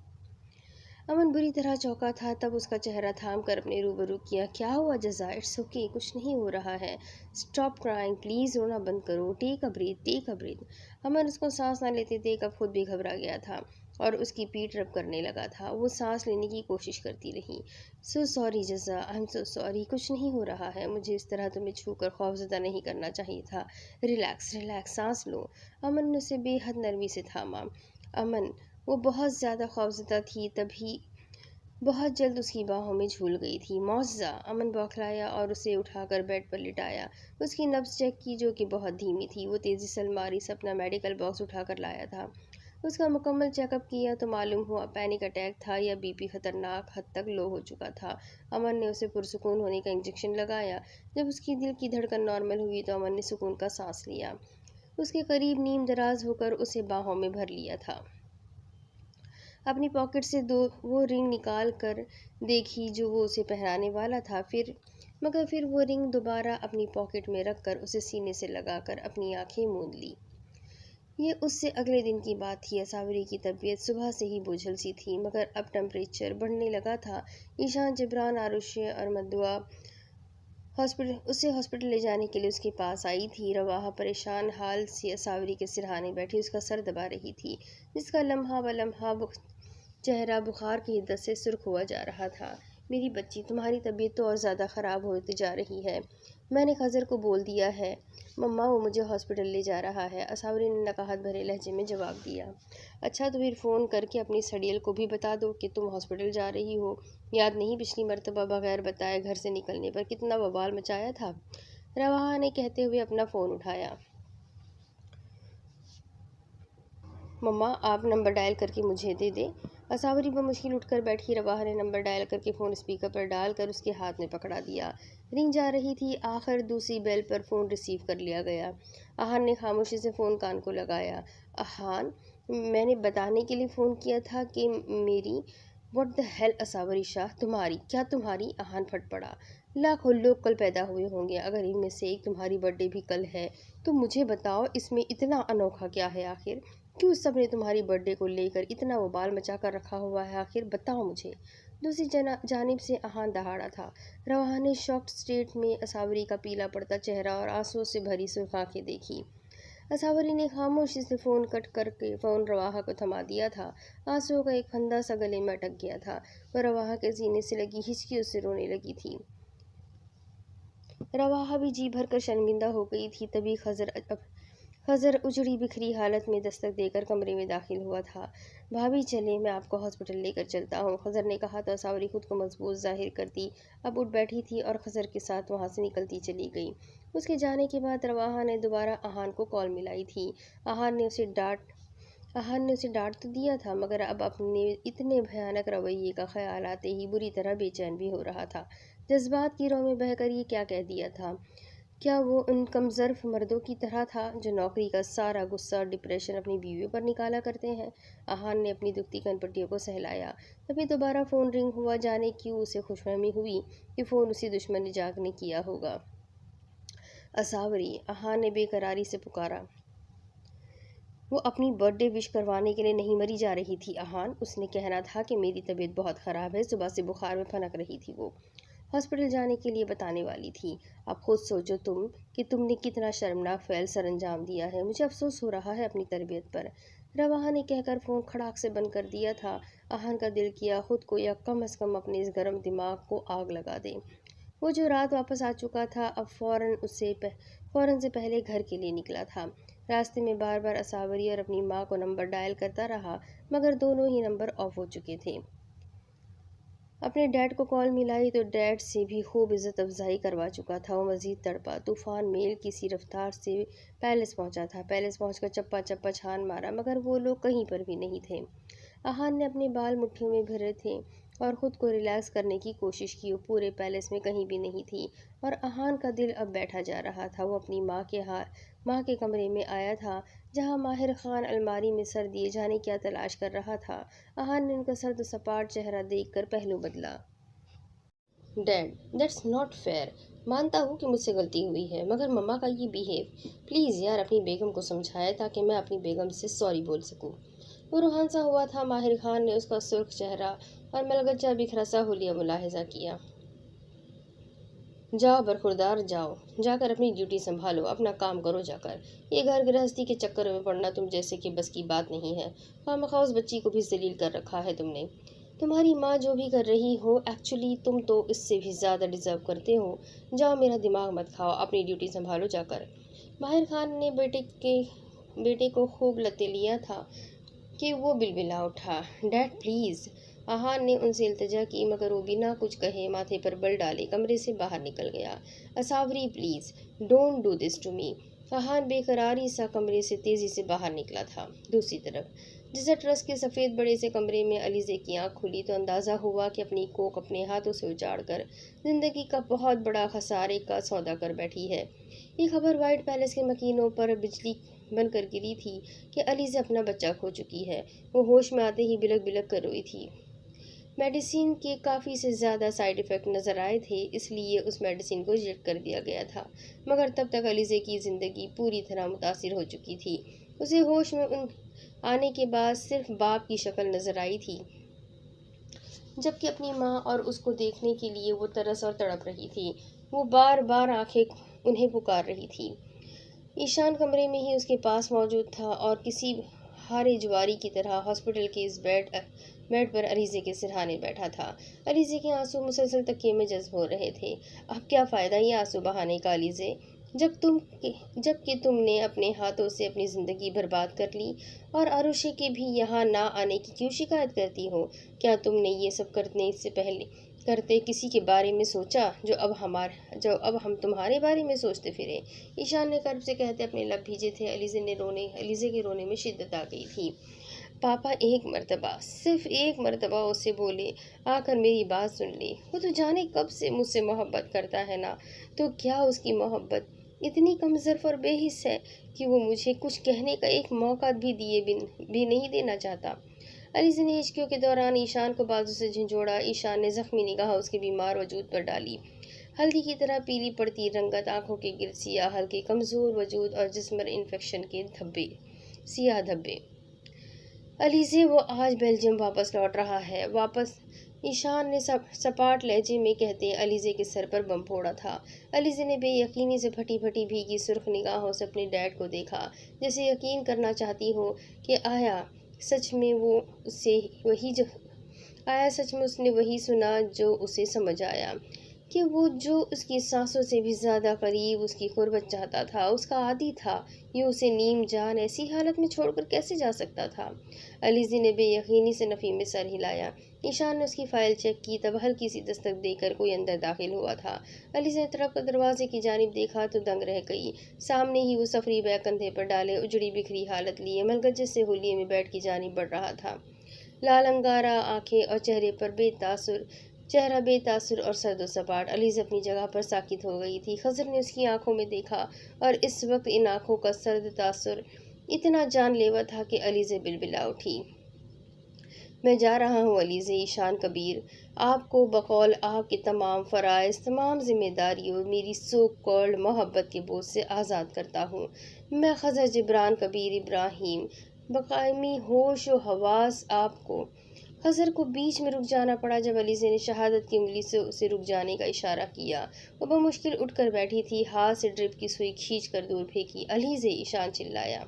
अमन बुरी तरह चौंका था। तब उसका चेहरा थाम कर अपने रूबरू किया। क्या हुआ जज़ा? इट्स ओके, कुछ नहीं हो रहा है। स्टॉप क्राइंग, प्लीज़ रोना बंद करो। Take a breath, take a breath. Aman उसको सांस ना लेते देख अब खुद भी घबरा गया था और उसकी पीठ रब करने लगा था। वो सांस लेने की कोशिश करती रही। So sorry Jaza, I am so sorry. कुछ नहीं हो रहा है। मुझे इस तरह तुम्हें छूकर खौफज़दा नहीं करना चाहिए था। रिलैक्स रिलैक्स, सांस लो। अमन ने उसे बेहद नरमी से थामा। अमन, वो बहुत ज़्यादा खौफज़दा थी, तभी बहुत जल्द उसकी बाहों में झूल गई थी। मुअज़्ज़ा, अमन बौखलाया और उसे उठाकर बेड पर लिटाया। उसकी नब्ज़ चेक की जो कि बहुत धीमी थी। वो तेज़ी से अलमारी से अपना मेडिकल बॉक्स उठाकर लाया था। उसका मुकम्मल चेकअप किया तो मालूम हुआ पैनिक अटैक था या बीपी खतरनाक हद तक लो हो चुका था। अमन ने उसे पुरसुकून होने का इंजेक्शन लगाया। जब उसकी दिल की धड़कन नॉर्मल हुई तो अमन ने सुकून का सांस लिया। उसके करीब नीम दराज होकर उसे बाहों में भर लिया था। अपनी पॉकेट से वो रिंग निकाल कर देखी जो वो उसे पहनाने वाला था। फिर वो रिंग दोबारा अपनी पॉकेट में रख कर उसे सीने से लगाकर अपनी आंखें मूंद ली। ये उससे अगले दिन की बात थी। असावरी की तबीयत सुबह से ही बोझल सी थी मगर अब टेम्परेचर बढ़ने लगा था। ईशान, जबरान, आरुष्य और मदुआ हॉस्पिटल ले जाने के लिए उसके पास आई थी। रवाहा परेशान हाल से असावरी के सिरहाने बैठी उसका सर दबा रही थी, जिसका लम्हा ब लम्हा चेहरा बुखार की हिद्दत से सुर्ख हुआ जा रहा था। मेरी बच्ची, तुम्हारी तबीयत तो और ज़्यादा ख़राब होती जा रही है। मैंने खज़र को बोल दिया है मम्मा, वो मुझे हॉस्पिटल ले जा रहा है। असावरी ने नकाहत भरे लहजे में जवाब दिया। अच्छा, तो फिर फ़ोन करके अपनी सड़ियल को भी बता दो कि तुम हॉस्पिटल जा रही हो। याद नहीं पिछली मरतबा बगैर बताए घर से निकलने पर कितना बवाल मचाया था? रवाहा ने कहते हुए अपना फ़ोन उठाया। मम्मा, आप नंबर डायल करके मुझे दे दे। असावरी बमुश्किल उठकर बैठी। रवाहा ने नंबर डायल करके फ़ोन स्पीकर पर डालकर उसके हाथ में पकड़ा दिया। रिंग जा रही थी। आखिर दूसरी बेल पर फ़ोन रिसीव कर लिया गया। आहान ने खामोशी से फ़ोन कान को लगाया। आहान, मैंने बताने के लिए फ़ोन किया था कि मेरी what the hell Asavari Shah, तुम्हारी आहान फट पड़ा। लाखों लोग कल पैदा हुए होंगे, अगर इनमें से एक तुम्हारी बर्थडे भी कल है तो मुझे बताओ इसमें इतना अनोखा क्या है? आखिर क्यों सब ने तुम्हारी बर्थडे को लेकर इतना बवाल मचा कर रखा हुआ है? आखिर बताओ मुझे। दूसरी जानिब से आहान दहाड़ा था। रवाहा ने शॉक्ड स्टेट में असावरी का पीला पड़ता चेहरा और आंसुओं से भरी सुर्ख आंखें देखी। असावरी ने खामोशी से फ़ोन कट करके फ़ोन रवाहा को थमा दिया था। आंसुओं का एक फंदा सा गले में अटक गया था। वह रवाहा के सीने से लगी हिचकियों से रोने लगी थी। रवाहा भी जी भर कर शर्मिंदा हो गई थी। तभी खज़र उजड़ी बिखरी हालत में दस्तक देकर कमरे में दाखिल हुआ था। भाभी चले, मैं आपको हॉस्पिटल लेकर चलता हूँ, खज़र ने कहा तो असावरी खुद को मजबूत जाहिर करती अब उठ बैठी थी और खज़र के साथ वहाँ से निकलती चली गई। उसके जाने के बाद रवाहा ने दोबारा आहान को कॉल मिलाई थी। आहान ने उसे डांट तो दिया था मगर अब अपने इतने भयानक रवैये का ख्याल आते ही बुरी तरह बेचैन भी हो रहा था। जज्बात की रौ में बहकर ये क्या कह दिया था? क्या वो उन कमज़र्फ मर्दों की तरह था जो नौकरी का सारा गुस्सा और डिप्रेशन अपनी बीवियों पर निकाला करते हैं? आहान ने अपनी दुखती कनपट्टियों को सहलाया। तभी दोबारा फ़ोन रिंग हुआ। जाने क्यों उसे खुशफहमी हुई कि फ़ोन उसी दुश्मन ने जाग ने किया होगा। असावरी, आहान ने बेकरारी से पुकारा। वो अपनी बर्थडे विश करवाने के लिए नहीं मरी जा रही थी आहान। उसने कहना था कि मेरी तबीयत बहुत ख़राब है, सुबह से बुखार में फनक रही थी वो। हॉस्पिटल जाने के लिए बताने वाली थी। अब खुद सोचो तुम कि तुमने कितना शर्मनाक फ़ैल सरअंजाम दिया है। मुझे अफसोस हो रहा है अपनी तरबियत पर। रवाहा ने कहकर फ़ोन खड़ाक से बंद कर दिया था। आहान का दिल किया खुद को या कम अज़ कम अपने इस गर्म दिमाग को आग लगा दे। वो जो रात वापस आ चुका था अब फ़ौरन से पहले घर के लिए निकला था। रास्ते में बार बार असावरी और अपनी माँ को नंबर डायल करता रहा, मगर दोनों ही नंबर ऑफ हो चुके थे। अपने डैड को कॉल मिलाई तो डैड से भी खूब इज्जत अफजाई करवा चुका था। वो मजीद तड़पा। तूफान मेल किसी रफ्तार से पैलेस पहुंचा था। पैलेस पहुंचकर चप्पा चप्पा छान मारा, मगर वो लोग कहीं पर भी नहीं थे। आहान ने अपने बाल मुट्ठियों में भरे थे और ख़ुद को रिलैक्स करने की कोशिश की। वो पूरे पैलेस में कहीं भी नहीं थी और आहान का दिल अब बैठा जा रहा था। वो अपनी माँ के कमरे में आया था, जहाँ माहिर खान अलमारी में सर दिए जाने क्या तलाश कर रहा था। आहान ने उनका सर्द सपाट चेहरा देखकर पहलू बदला। Dad, that's not fair. मानता हूँ कि मुझसे गलती हुई है, मगर मम्मा का ये बिहेव। प्लीज़ यार, अपनी बेगम को समझाए ताकि मैं अपनी बेगम से सॉरी बोल सकूँ। वो रूहान सा हुआ था। माहिर खान ने उसका सुर्ख चेहरा और मलगजा बिखरा सा हुलिया मुलाहिजा किया। जाओ बरखुरदार, जाओ, जाकर अपनी ड्यूटी संभालो, अपना काम करो जाकर। ये घर गृहस्थी के चक्कर में पड़ना तुम जैसे कि बस की बात नहीं है। खामखा उस बच्ची को भी जलील कर रखा है तुमने। तुम्हारी माँ जो भी कर रही हो, एक्चुअली तुम तो इससे भी ज़्यादा डिजर्व करते हो। जाओ, मेरा दिमाग मत खाओ, अपनी ड्यूटी संभालो जाकर। माहिर खान ने बेटे को खूब लते लिया था कि वो बिलबिला उठा। Dad please. आहान ने उनसे इल्तिजा की, मगर वो बिना कुछ कहे माथे पर बल डाले कमरे से बाहर निकल गया। Asavari please, don't do this to me. Aahan बेकरारी सा कमरे से तेज़ी से बाहर निकला था। दूसरी तरफ जिस ट्रस्ट के सफ़ेद बड़े से कमरे में अलीज़े की आँख खुली तो अंदाज़ा हुआ कि अपनी कोख अपने हाथों से उजाड़ कर जिंदगी का बहुत बड़ा खसारे का सौदा कर बैठी है। ये खबर वाइट पैलेस के मकीनों पर बिजली बनकर गिरी थी कि अलीज़ा अपना बच्चा खो चुकी है। वो होश में आते ही बिलक बिलक कर रोई थी। मेडिसिन के काफ़ी से ज़्यादा साइड इफ़ेक्ट नज़र आए थे, इसलिए उस मेडिसिन को रिजेक्ट कर दिया गया था। मगर तब तक अलीज़े की ज़िंदगी पूरी तरह मुतासिर हो चुकी थी। उसे होश में आने के बाद सिर्फ बाप की शक्ल नज़र आई थी, जबकि अपनी माँ और उसको देखने के लिए वो तरस और तड़प रही थी। वो बार बार आंखें उन्हें पुकार रही थी। ईशान कमरे में ही उसके पास मौजूद था और किसी हारे जुआरी की तरह हॉस्पिटल के इस बेड पर अलीज़े के सिरहाने बैठा था। अलीज़े के आंसू मुसलसल तकिए में जज्ब हो रहे थे। अब क्या फ़ायदा ये आंसू बहाने का अलीज़े, जबकि तुमने अपने हाथों से अपनी ज़िंदगी बर्बाद कर ली और आरुषि के भी यहाँ ना आने की क्यों शिकायत करती हो? क्या तुमने ये सब करते किसी के बारे में सोचा जो अब हम तुम्हारे बारे में सोचते फिरे? ईशान ने कर्ब से कहते अपने लब भीजे थे। अलीज़े के रोने में शिद्दत आ गई थी। पापा एक मर्तबा, सिर्फ एक मर्तबा उसे बोले, आकर मेरी बात सुन ले। वो तो जाने कब से मुझसे मोहब्बत करता है ना, तो क्या उसकी मोहब्बत इतनी कमज़र्फ और बेहिस है कि वो मुझे कुछ कहने का एक मौका भी नहीं देना चाहता। अलीज़े ने हिचकियों के दौरान ईशान को बाजू से झंझोड़ा। ईशान ने जख्मी निगाह उसके बीमार वजूद पर डाली। हल्दी की तरह पीली पड़ती रंगत, आंखों के गिर्द सियाह हल्के कमज़ोर वजूद और जिस्म पर इन्फेक्शन के सियाह धब्बे। अलीज़े, वो आज बेल्जियम वापस लौट रहा है, वापस। ईशान ने सपाट लहजे में कहते अलीज़े के सर पर बम फोड़ा था। अलीज़े ने बेयकीनी से फटी फटी भीगी सुर्ख निगाहों से अपने डैड को देखा, जैसे यकीन करना चाहती हो कि सच में उसने वही सुना जो उसे समझ आया, कि वो जो उसकी सांसों से भी ज़्यादा करीब उसकी गुर्बत चाहता था, उसका आदी था। ये उसे नीम जान ऐसी हालत में छोड़कर कैसे जा सकता था? अलीज़े ने बेयकीनी से नफ़ी में सर हिलाया। ईशान ने उसकी फ़ाइल चेक की, तब हल्की सी दस्तक देकर कोई अंदर दाखिल हुआ था। अलीज़े ने तरफ दरवाजे की जानिब देखा तो दंग रह गई। सामने ही वो सफरी बैग कंधे पर डाले, उजड़ी बिखरी हालत लिए मलगजे से होलिये में बेड की जानिब बढ़ रहा था। लाल अंगारा आंखें और चेहरे पर बेतासुर चेहरा बेतासुर और सर्दोसपाट। अलीज़ अपनी जगह पर साकित हो गई थी। खज़र ने उसकी आंखों में देखा और इस वक्त इन आंखों का सर्द तासुर इतना जानलेवा था कि अलीज़े बिलबिला उठी। मैं जा रहा हूँ अलीज़े ईशान कबीर, आपको बकौल आपके तमाम फ़राइज़, तमाम जिम्मेदारियों, मेरी सो कॉल्ड मोहब्बत के बोझ से आज़ाद करता हूँ। मैं खज़र जिब्रान कबीर इब्राहिम, बकायमी होश व हवास आपको। खज़र को बीच में रुक जाना पड़ा जब अलीज़े ने शहादत की उंगली से उसे रुक जाने का इशारा किया। वो बमुश्किल उठकर बैठी थी, हाथ से ड्रिप की सुई खींच कर दूर फेंकी। अलीज़े, ईशान चिल्लाया।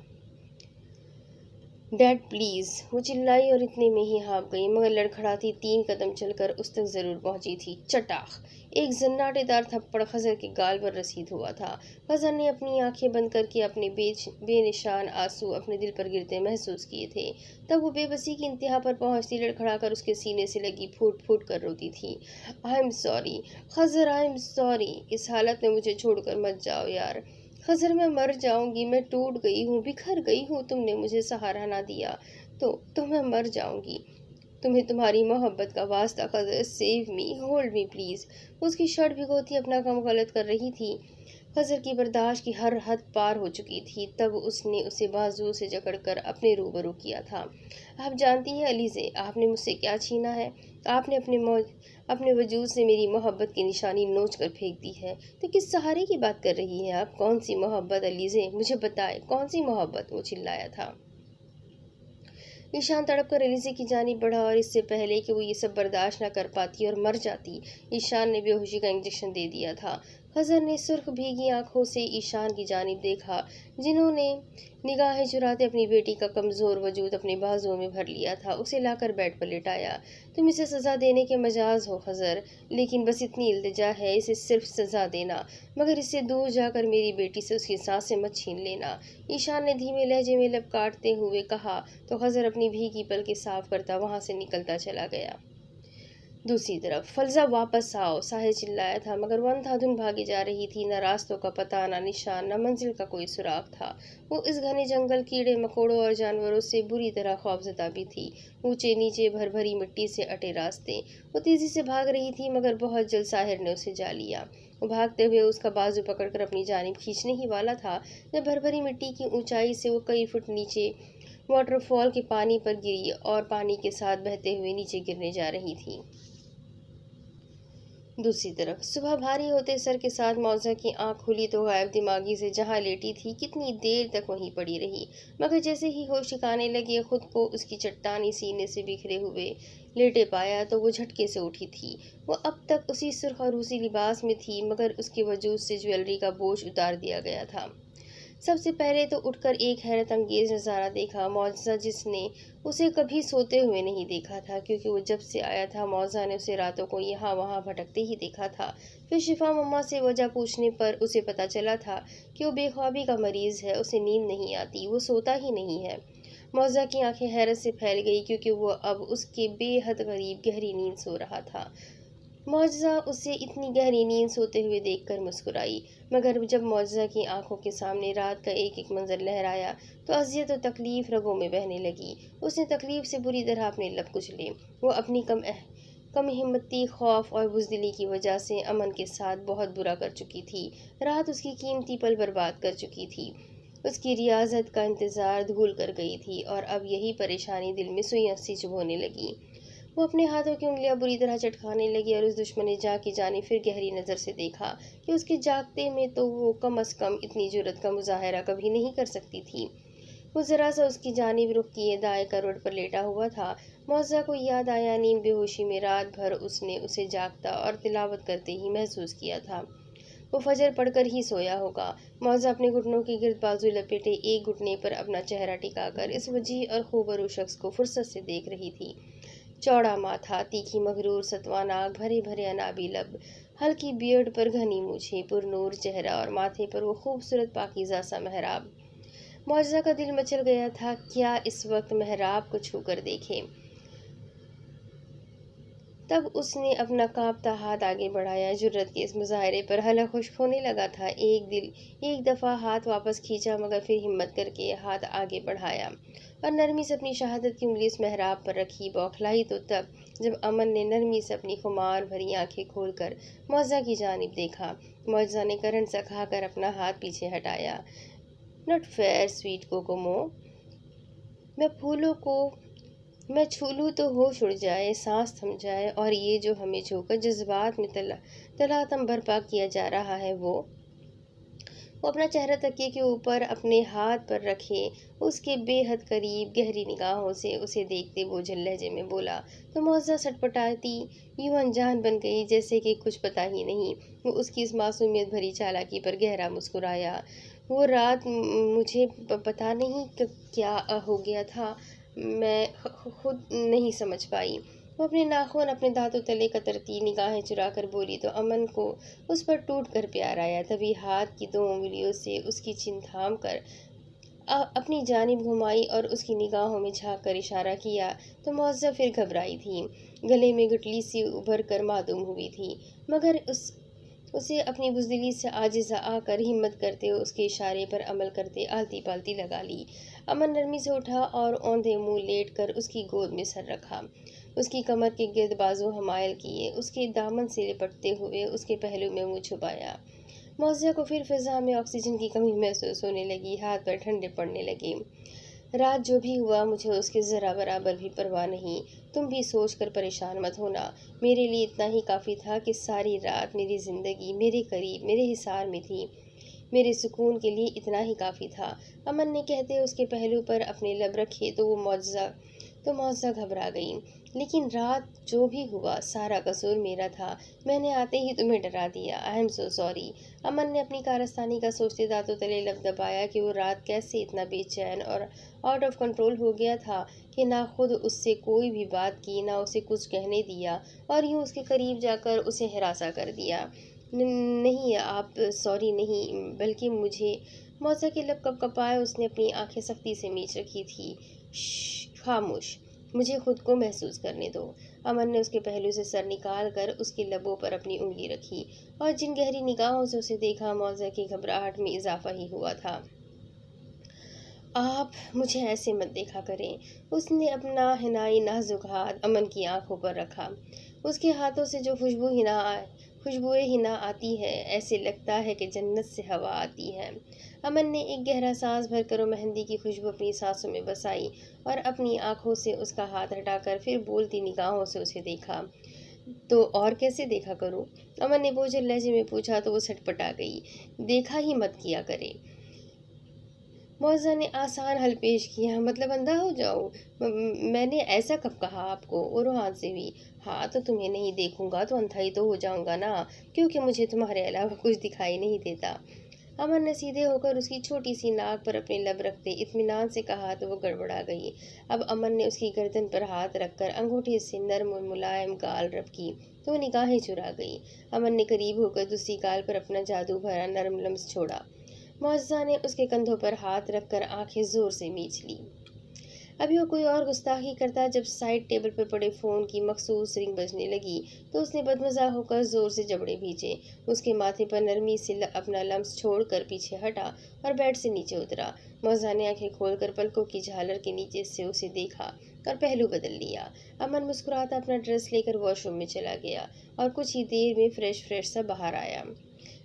डैड प्लीज़, वो चिल्लाई और इतने में ही हाँफ गई, मगर लड़खड़ाती 3 कदम चलकर उस तक ज़रूर पहुंची थी। चटाख! एक जन्नाटेदार थप्पड़ खज़र के गाल पर रसीद हुआ था। खज़र ने अपनी आंखें बंद करके अपने बेनिशान आंसू अपने दिल पर गिरते महसूस किए थे। तब वो बेबसी की इंतहा पर पहुंचती लड़खड़ाकर उसके सीने से लगी फूट फूट कर रोती थी। I am sorry Khazar, I am sorry, इस हालत में मुझे छोड़कर मत जाओ यार। खज़र, मैं मर जाऊंगी, मैं टूट गई हूँ, बिखर गई हूँ, तुमने मुझे सहारा ना दिया तो मैं मर जाऊंगी। तुम्हें तुम्हारी मोहब्बत का वास्ता Khazar, save me, hold me please. उसकी शर्ट भिगोती अपना काम गलत कर रही थी। खज़र की बर्दाश्त की हर हद पार हो चुकी थी। तब उसने उसे बाजू से जकड़कर अपने रूबरू किया था। आप जानती हैं अलीज़े, आपने मुझसे क्या छीना है? आपने अपने वजूद से मेरी मोहब्बत की निशानी नोच कर फेंक दी है। तो किस सहारे की बात कर रही हैं आप? कौन सी मोहब्बत अलीज़े, मुझे बताए, कौन सी मोहब्बत? वो चिल्लाया था। ईशान तड़प कर अलीज़े की जानिब बढ़ा और इससे पहले कि वो ये सब बर्दाश्त न कर पाती और मर जाती, ईशान ने बेहोशी का इंजेक्शन दे दिया था। खज़र ने सुर्ख भीगी आंखों से ईशान की जानिब देखा, जिन्होंने निगाहें चुराते अपनी बेटी का कमज़ोर वजूद अपने बाजुओं में भर लिया था। उसे लाकर बेड पर लिटाया। तुम इसे सज़ा देने के मजाज हो खज़र, लेकिन बस इतनी इल्तिजा है, इसे सिर्फ सज़ा देना, मगर इससे दूर जाकर मेरी बेटी से उसकी सांसें मत छीन लेना। ईशान ने धीमे लहजे में लब काटते हुए कहा तो खज़र अपनी भीगी पलकें साफ करता वहां से निकलता चला गया। दूसरी तरफ फलजा, वापस आओ, साहिर चिल्लाया था, मगर वो अंधाधुन भागी जा रही थी। न रास्तों का पता, न निशान, न मंजिल का कोई सुराग था। वो इस घने जंगल कीड़े मकोड़ों और जानवरों से बुरी तरह खौफजदा भी थी। ऊंचे नीचे भरभरी मिट्टी से अटे रास्ते। वो तेजी से भाग रही थी, मगर बहुत जल्द साहिर ने उसे जा लिया। वो भागते हुए उसका बाजू पकड़कर अपनी जानिब खींचने ही वाला था जब भरभरी मिट्टी की ऊंचाई से वो कई फुट नीचे वाटरफॉल के पानी पर गिरी और पानी के साथ बहते हुए नीचे गिरने जा रही थी। दूसरी तरफ सुबह भारी होते सर के साथ मौजा की आंख खुली तो गायब दिमागी से जहां लेटी थी कितनी देर तक वहीं पड़ी रही, मगर जैसे ही होश ठिकाने लगे खुद को उसकी चट्टानी सीने से बिखरे हुए लेटे पाया तो वो झटके से उठी थी। वो अब तक उसी सुर्ख और उसी लिबास में थी, मगर उसके वजूद से ज्वेलरी का बोझ उतार दिया गया था। सबसे पहले तो उठकर एक हैरत अंगेज नज़ारा देखा। मौजा, जिसने उसे कभी सोते हुए नहीं देखा था, क्योंकि वो जब से आया था मौजा ने उसे रातों को यहाँ वहाँ भटकते ही देखा था। फिर शिफा मम्मा से वजह पूछने पर उसे पता चला था कि वो बेख्वाबी का मरीज़ है, उसे नींद नहीं आती, वो सोता ही नहीं है। मौजा की आंखें हैरत से फैल गई, क्योंकि वो अब उसके बेहद करीब गहरी नींद सो रहा था। मौजा उसे इतनी गहरी नींद सोते हुए देखकर मुस्कुराई, मगर जब मौजा की आंखों के सामने रात का एक एक मंजर लहराया तो अजियत और तकलीफ रगों में बहने लगी। उसने तकलीफ से बुरी तरह अपने लब कुचले। वो अपनी कम हिम्मती, खौफ और बुज़दिली की वजह से अमन के साथ बहुत बुरा कर चुकी थी। रात उसकी कीमती पल बर्बाद कर चुकी थी। उसकी रियाजत का इंतज़ार धूल कर गई थी और अब यही परेशानी दिल में सुइयां सी चुभोने लगी। वो अपने हाथों की उंगलियां बुरी तरह चटखाने लगी और उस दुश्मन जाग की जाने फिर गहरी नज़र से देखा कि उसके जागते में तो वो कम अज़ कम इतनी जुर्रत का मुजाहरा कभी नहीं कर सकती थी। वो ज़रा सा उसकी जानिब रुख किए दाएं करवट पर लेटा हुआ था। मौजा को याद आया, नींद बेहोशी में रात भर उसने उसे जागता और तिलावत करते ही महसूस किया था। वो फजर पढ़कर ही सोया होगा। मौजा अपने घुटनों के गिर्द बाजू लपेटे एक घुटने पर अपना चेहरा टिकाकर इस वजीह और खूबरू शख्स को फुर्सत से देख रही थी। चौड़ा माथा, तीखी मगरूर सतवा नाक, भरे भरे अनाबी लब, हल्की बियर्ड पर घनी मूछें, पुरनूर चेहरा और माथे पर वो खूबसूरत पाकीज़ा सा मेहराब। मौजा का दिल मचल गया था, क्या इस वक्त मेहराब को छू कर देखे। तब उसने अपना कांपता हाथ आगे बढ़ाया। जुर्रत के इस मुजाहरे पर हलक खुश्क होने लगा था। एक दफ़ा हाथ वापस खींचा, मगर फिर हिम्मत करके हाथ आगे बढ़ाया और नरमी से अपनी शहादत की उंगली उस मेहराब पर रखी। बौखलाई तो तब जब अमन ने नरमी से अपनी खुमार भरी आंखें खोलकर मौजा की जानिब देखा। मौजा ने करंट सा खाकर अपना हाथ पीछे हटाया। नॉट फेयर स्वीट कोकोमो, मैं फूलों को मैं छू लूँ तो होश उड़ जाए, सांस थम जाए, और ये जो हमें छूकर जज्बात में तलातम बर्पा किया जा रहा है वो अपना चेहरा तकिए के ऊपर अपने हाथ पर रखे उसके बेहद करीब गहरी निगाहों से उसे देखते बोझल लहजे में बोला। तो मौजा सटपटाती यूं अनजान बन गई जैसे कि कुछ पता ही नहीं। वो उसकी इस मासूमियत भरी चालाकी पर गहरा मुस्कुराया। वो रात मुझे पता नहीं क्या हो गया था, मैं खुद नहीं समझ पाई। वो अपने नाखून अपने दांतों तले कतरती निगाहें चुराकर बोली तो अमन को उस पर टूट कर प्यार आया। तभी हाथ की 2 उंगलियों से उसकी चिन थाम कर अपनी जानिब घुमाई और उसकी निगाहों में झांक कर इशारा किया। तो मौजा फिर घबराई थी, गले में गुठली सी उभर कर मातूम हुई थी, मगर उसे अपनी बुज़दिली से आजिज़ आकर हिम्मत करते उसके इशारे पर अमल करते आलती पालती लगा ली। अमन नरमी से उठा और औंधे मुंह लेट कर उसकी गोद में सर रखा, उसकी कमर के गिर्द बाजू हमायल किए, उसके दामन से लिपटते हुए उसके पहलू में मुंह छुपाया। मौज़िया को फिर फिजा में ऑक्सीजन की कमी महसूस होने लगी, हाथ पर ठंडे पड़ने लगे। रात जो भी हुआ मुझे उसके ज़रा बराबर भी परवाह नहीं। तुम भी सोच कर परेशान मत होना, मेरे लिए इतना ही काफ़ी था कि सारी रात मेरी ज़िंदगी मेरे करीब मेरे हिसार में थी। मेरे सुकून के लिए इतना ही काफ़ी था। अमन ने कहते उसके पहलू पर अपने लब रखे तो मौजा घबरा गई। लेकिन रात जो भी हुआ सारा कसूर मेरा था, मैंने आते ही तुम्हें डरा दिया। आई एम सो सॉरी। अमन ने अपनी कारस्तानी का सोचते दांतों तले लब दबाया कि वो रात कैसे इतना बेचैन और आउट ऑफ कंट्रोल हो गया था कि ना खुद उससे कोई भी बात की, ना उसे कुछ कहने दिया, और यूं उसके करीब जाकर उसे हिरासा कर दिया। नहीं आप सॉरी नहीं, बल्कि मुझे। मौजा के लब कपकपाए, उसने अपनी आंखें सख्ती से मीच रखी थी। खामोश, मुझे खुद को महसूस करने दो। अमन ने उसके पहलू से सर निकाल कर उसके लबों पर अपनी उंगली रखी और जिन गहरी निगाहों से उसे देखा, मौजा की घबराहट में इजाफा ही हुआ था। आप मुझे ऐसे मत देखा करें। उसने अपना हिनाई नाजुक हाथ अमन की आंखों पर रखा। उसके हाथों से जो खुशबुएं हिना आती है, ऐसे लगता है कि जन्नत से हवा आती है। अमन ने एक गहरा सांस भरकर मेहंदी की खुशबू अपनी सांसों में बसाई और अपनी आंखों से उसका हाथ हटाकर फिर बोलती निगाहों से उसे देखा। तो और कैसे देखा करूं? अमन ने बोझल लहजे में पूछा तो वो सटपटा गई। देखा ही मत किया करे। मौजा ने आसान हल पेश किया। मतलब अंधा हो जाऊं? मैंने ऐसा कब कहा आपको? और हाथ से भी। हाँ तो तुम्हें नहीं देखूंगा तो अंधा ही तो हो जाऊंगा ना, क्योंकि मुझे तुम्हारे अलावा कुछ दिखाई नहीं देता। अमन ने सीधे होकर उसकी छोटी सी नाक पर अपने लब रखते इत्मीनान से कहा तो वो गड़बड़ा गई। अब अमन ने उसकी गर्दन पर हाथ रखकर अंगूठे से नर्म और मुलायम गाल रब की तो निगाहें चुरा गई। अमन ने करीब होकर दूसरी गाल पर अपना जादू भरा नरम लम्स छोड़ा। मौजा ने उसके कंधों पर हाथ रखकर आंखें जोर से मीच ली। अभी वो कोई और गुस्ताखी करता जब साइड टेबल पर पड़े फ़ोन की मखसूस रिंग बजने लगी तो उसने बदमज़ा होकर ज़ोर से जबड़े भींचे। उसके माथे पर नरमी से अपना लम्स छोड़कर पीछे हटा और बेड से नीचे उतरा। मौजा ने आंखें खोलकर पलकों की झालर के नीचे से उसे देखा और पहलू बदल लिया। अमन मुस्कुराता अपना ड्रेस लेकर वॉशरूम में चला गया और कुछ ही देर में फ्रेश सा बाहर आया।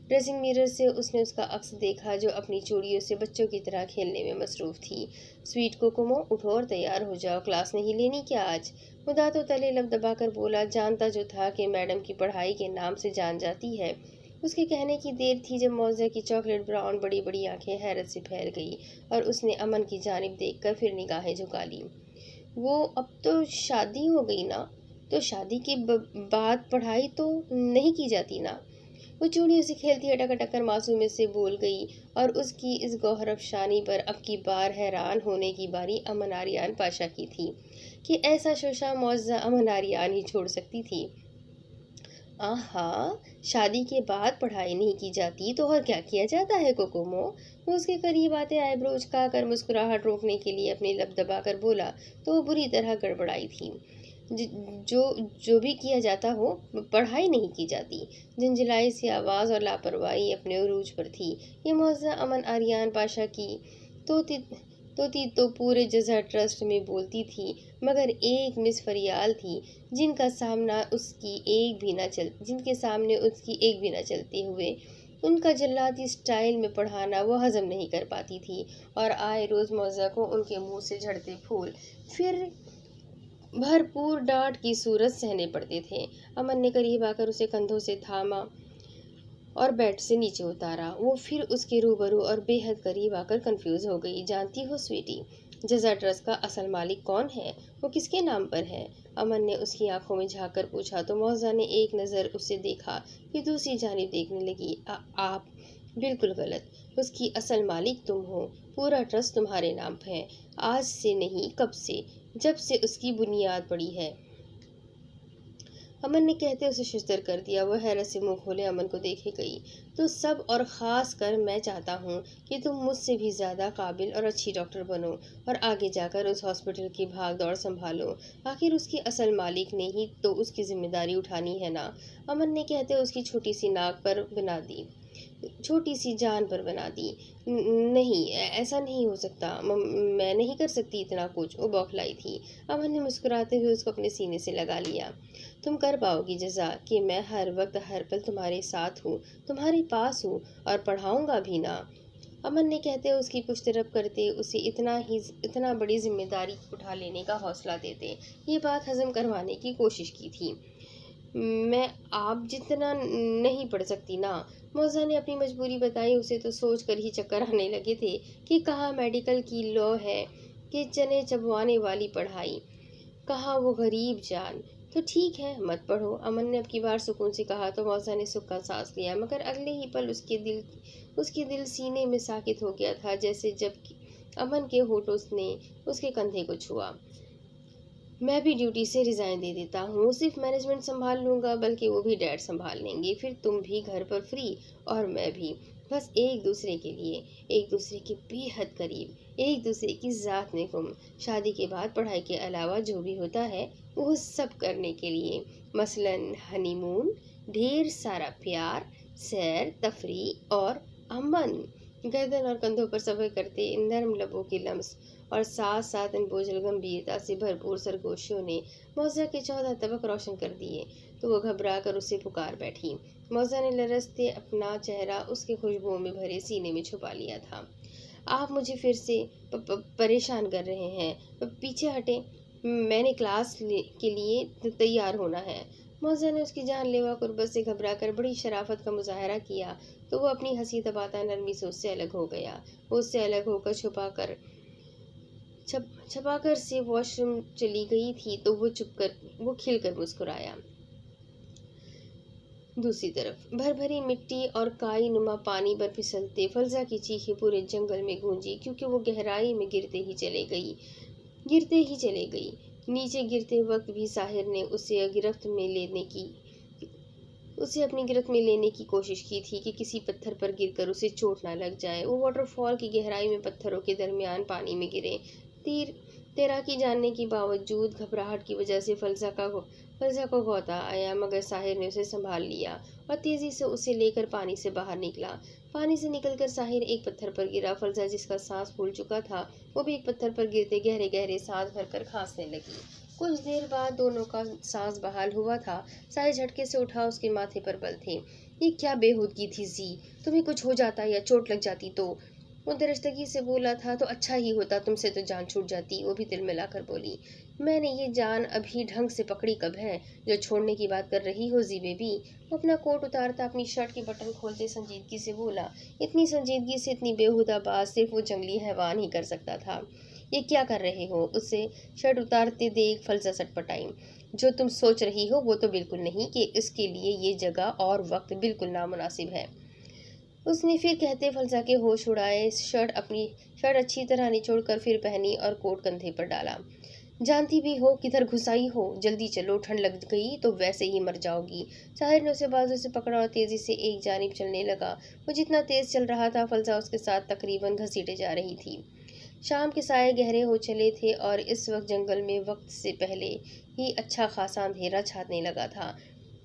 ड्रेसिंग मिरर से उसने उसका अक्स देखा जो अपनी चूड़ियों से बच्चों की तरह खेलने में मसरूफ़ थी। स्वीट कोकोमो, उठो और तैयार हो जाओ, क्लास नहीं लेनी क्या आज? वो दांतों तले लब दबाकर बोला। जानता जो था कि मैडम की पढ़ाई के नाम से जान जाती है। उसके कहने की देर थी जब मौजा की चॉकलेट ब्राउन बड़ी बड़ी आंखें हैरत से फैल गई और उसने अमन की जानिब देखकर फिर निगाहें झुका ली। वो अब तो शादी हो गई ना, तो शादी के बाद पढ़ाई तो नहीं की जाती ना? वो चूड़ियों से खेलती अटक अटक कर मासूमियत से बोल गई और उसकी इस गौहर अफशानी पर अब की बार हैरान होने की बारी अमन आरियान पाशा की थी कि ऐसा शोशा मौजा अमन आरियान ही छोड़ सकती थी। आहा, शादी के बाद पढ़ाई नहीं की जाती तो और क्या किया जाता है कोकोमो? वो उसके करीब आते आईब्रो उचका कर मुस्कुराहट रोकने के लिए अपनी लब दबाकर बोला तो वो बुरी तरह गड़बड़ाई थी। जो जो भी किया जाता हो, पढ़ाई नहीं की जाती। झंझलाई सी आवाज़ और लापरवाही अपने उरूज पर थी। ये मुअज़्ज़ा अमन आरियान पाशा की तोती तोती तो पूरे जज़ा ट्रस्ट में बोलती थी, मगर एक मिस फरियाल थी जिनके सामने उसकी एक भी न चलते हुए उनका जल्लादी स्टाइल में पढ़ाना वो हजम नहीं कर पाती थी, और आए रोज़ मुअज़्ज़ा को उनके मुंह से झड़ते फूल फिर भरपूर डांट की सूरत सहने पड़ते थे। अमन ने करीब आकर उसे कंधों से थामा और बेड से नीचे उतारा। वो फिर उसके रूबरू और बेहद करीब आकर कंफ्यूज हो गई। जानती हो स्वीटी, जजा ट्रस्ट का असल मालिक कौन है? वो किसके नाम पर है? अमन ने उसकी आंखों में झांक कर पूछा तो मुअज़्ज़ा ने एक नज़र उसे देखा फिर दूसरी जानिब देखने लगी। आप बिल्कुल गलत। उसकी असल मालिक तुम हो। पूरा ट्रस्ट तुम्हारे नाम है। आज से नहीं, कब से, जब से उसकी बुनियाद पड़ी है। अमन ने कहते उसे शिस्तर कर दिया। वह हैरत से मुंह खोले अमन को देखे गई। तो सब और ख़ास कर मैं चाहता हूँ कि तुम मुझसे भी ज़्यादा काबिल और अच्छी डॉक्टर बनो और आगे जाकर उस हॉस्पिटल की भाग दौड़ संभालो। आखिर उसकी असल मालिक ने ही तो उसकी जिम्मेदारी उठानी है ना। अमन ने कहते उसकी छोटी सी नाक पर बना दी, छोटी सी जान पर बना दी। नहीं, ऐसा नहीं हो सकता। मैं नहीं कर सकती इतना कुछ, वो बौखलाई थी। अमन ने मुस्कुराते हुए उसको अपने सीने से लगा लिया। तुम कर पाओगी जज़ा, कि मैं हर वक्त हर पल तुम्हारे साथ हूँ, तुम्हारे पास हूँ और पढ़ाऊँगा भी ना। अमन ने कहते उसकी पुश्तरफ करते उसे इतना बड़ी जिम्मेदारी उठा लेने का हौसला देते ये बात हजम करवाने की कोशिश की थी। मैं आप जितना नहीं पढ़ सकती ना। मुअज़्ज़ा ने अपनी मजबूरी बताई। उसे तो सोच कर ही चक्कर आने लगे थे कि कहाँ मेडिकल की लॉ है कि चने चबवाने वाली पढ़ाई, कहाँ वो गरीब जान। तो ठीक है, मत पढ़ो, अमन ने अब की बार सुकून से कहा तो मुअज़्ज़ा ने सुख का सांस लिया, मगर अगले ही पल उसके दिल सीने में साकित हो गया था, जैसे जब अमन के होठों ने उसके कंधे को छुआ। मैं भी ड्यूटी से रिज़ाइन दे देता हूँ, सिर्फ मैनेजमेंट संभाल लूँगा, बल्कि वो भी डैड संभाल लेंगे, फिर तुम भी घर पर फ्री और मैं भी, बस एक दूसरे के लिए, एक दूसरे के बेहद करीब, एक दूसरे की ज़ात में गुम। शादी के बाद पढ़ाई के अलावा जो भी होता है वो सब करने के लिए, मसलन हनीमून, ढेर सारा प्यार, सैर तफरीह और अमन। गर्दन और कंधों पर सफ़र करते इन नर्म लबों के लम्स और साथ साथ इन बोझल गंभीरता से भरपूर सरगोशियों ने मुअज़्ज़ा के 14 तबक रोशन कर दिए, तो वो घबरा कर उसे पुकार बैठी। मुअज़्ज़ा ने लरसते अपना चेहरा उसके खुशबुओं में भरे सीने में छुपा लिया था। आप मुझे फिर से परेशान कर रहे हैं, पीछे हटें, मैंने क्लास के लिए तैयार होना है। मुअज़्ज़ा ने उसकी जानलेवा कुर्बत से घबरा कर बड़ी शराफत का मुजाहरा किया, तो वो अपनी हंसी दबाता नरमी से उससे अलग हो गया। वो उससे अलग होकर छपाकर से वॉशरूम चली गई थी, तो वो खिलकर मुस्कुराया। दूसरी तरफ भरभरी मिट्टी और काई नुमा पानी पर फिसलते फलजा की चीखें पूरे जंगल में गूंजी, क्योंकि वो गहराई में गिरते ही चले गई। नीचे गिरते वक्त भी साहिर ने उसे अपनी गिरफ्त में लेने की कोशिश की थी कि किसी पत्थर पर गिरकर उसे चोट न लग जाए। वो वाटरफॉल की गहराई में पत्थरों के दरमियान पानी में गिरे। तैराकी जानने के बावजूद घबराहट की वजह से फलजा को गौता आया, मगर साहिर ने उसे संभाल लिया और तेजी से उसे लेकर पानी से बाहर निकला। पानी से निकलकर साहिर एक पत्थर पर गिरा। फलजा, जिसका सांस फूल चुका था, वो भी एक पत्थर पर गिरते गहरे गहरे सांस भरकर खांसने लगी। कुछ देर बाद दोनों का सांस बहाल हुआ था। साहिर झटके से उठा, उसके माथे पर बल थे। ये क्या बेहूदगी थी जी, तुम्हें कुछ हो जाता या चोट लग जाती तो? वो दरजदगी से बोला था, तो अच्छा ही होता, तुमसे तो जान छूट जाती। वो भी दिल मिलाकर बोली, मैंने ये जान अभी ढंग से पकड़ी कब है जो छोड़ने की बात कर रही हो जी बेबी। वो अपना कोट उतारता अपनी शर्ट के बटन खोलते संजीदगी से बोला, इतनी संजीदगी से इतनी बेहुदा बात सिर्फ वो जंगली हैवान ही कर सकता था। ये क्या कर रहे हो? उसे शर्ट उतारते देख फलसा सटपटाई। जो तुम सोच रही हो वो तो बिल्कुल नहीं, कि इसके लिए ये जगह और वक्त बिल्कुल नामुनासिब है। उसने फिर कहते फलसा के होश उड़ाए। शर्ट अच्छी तरह निचोड़कर फिर पहनी और कोट कंधे पर डाला। जानती भी हो किधर घुस आई हो, जल्दी चलो, ठंड लग गई तो वैसे ही मर जाओगी। साहिर ने उसे बाजू से पकड़ा और तेजी से एक जानिब चलने लगा। वो जितना तेज चल रहा था, फलसा उसके साथ तकरीबन घसीटे जा रही थी। शाम के साए गहरे हो चले थे और इस वक्त जंगल में वक्त से पहले ही अच्छा खासा अंधेरा छाने लगा था।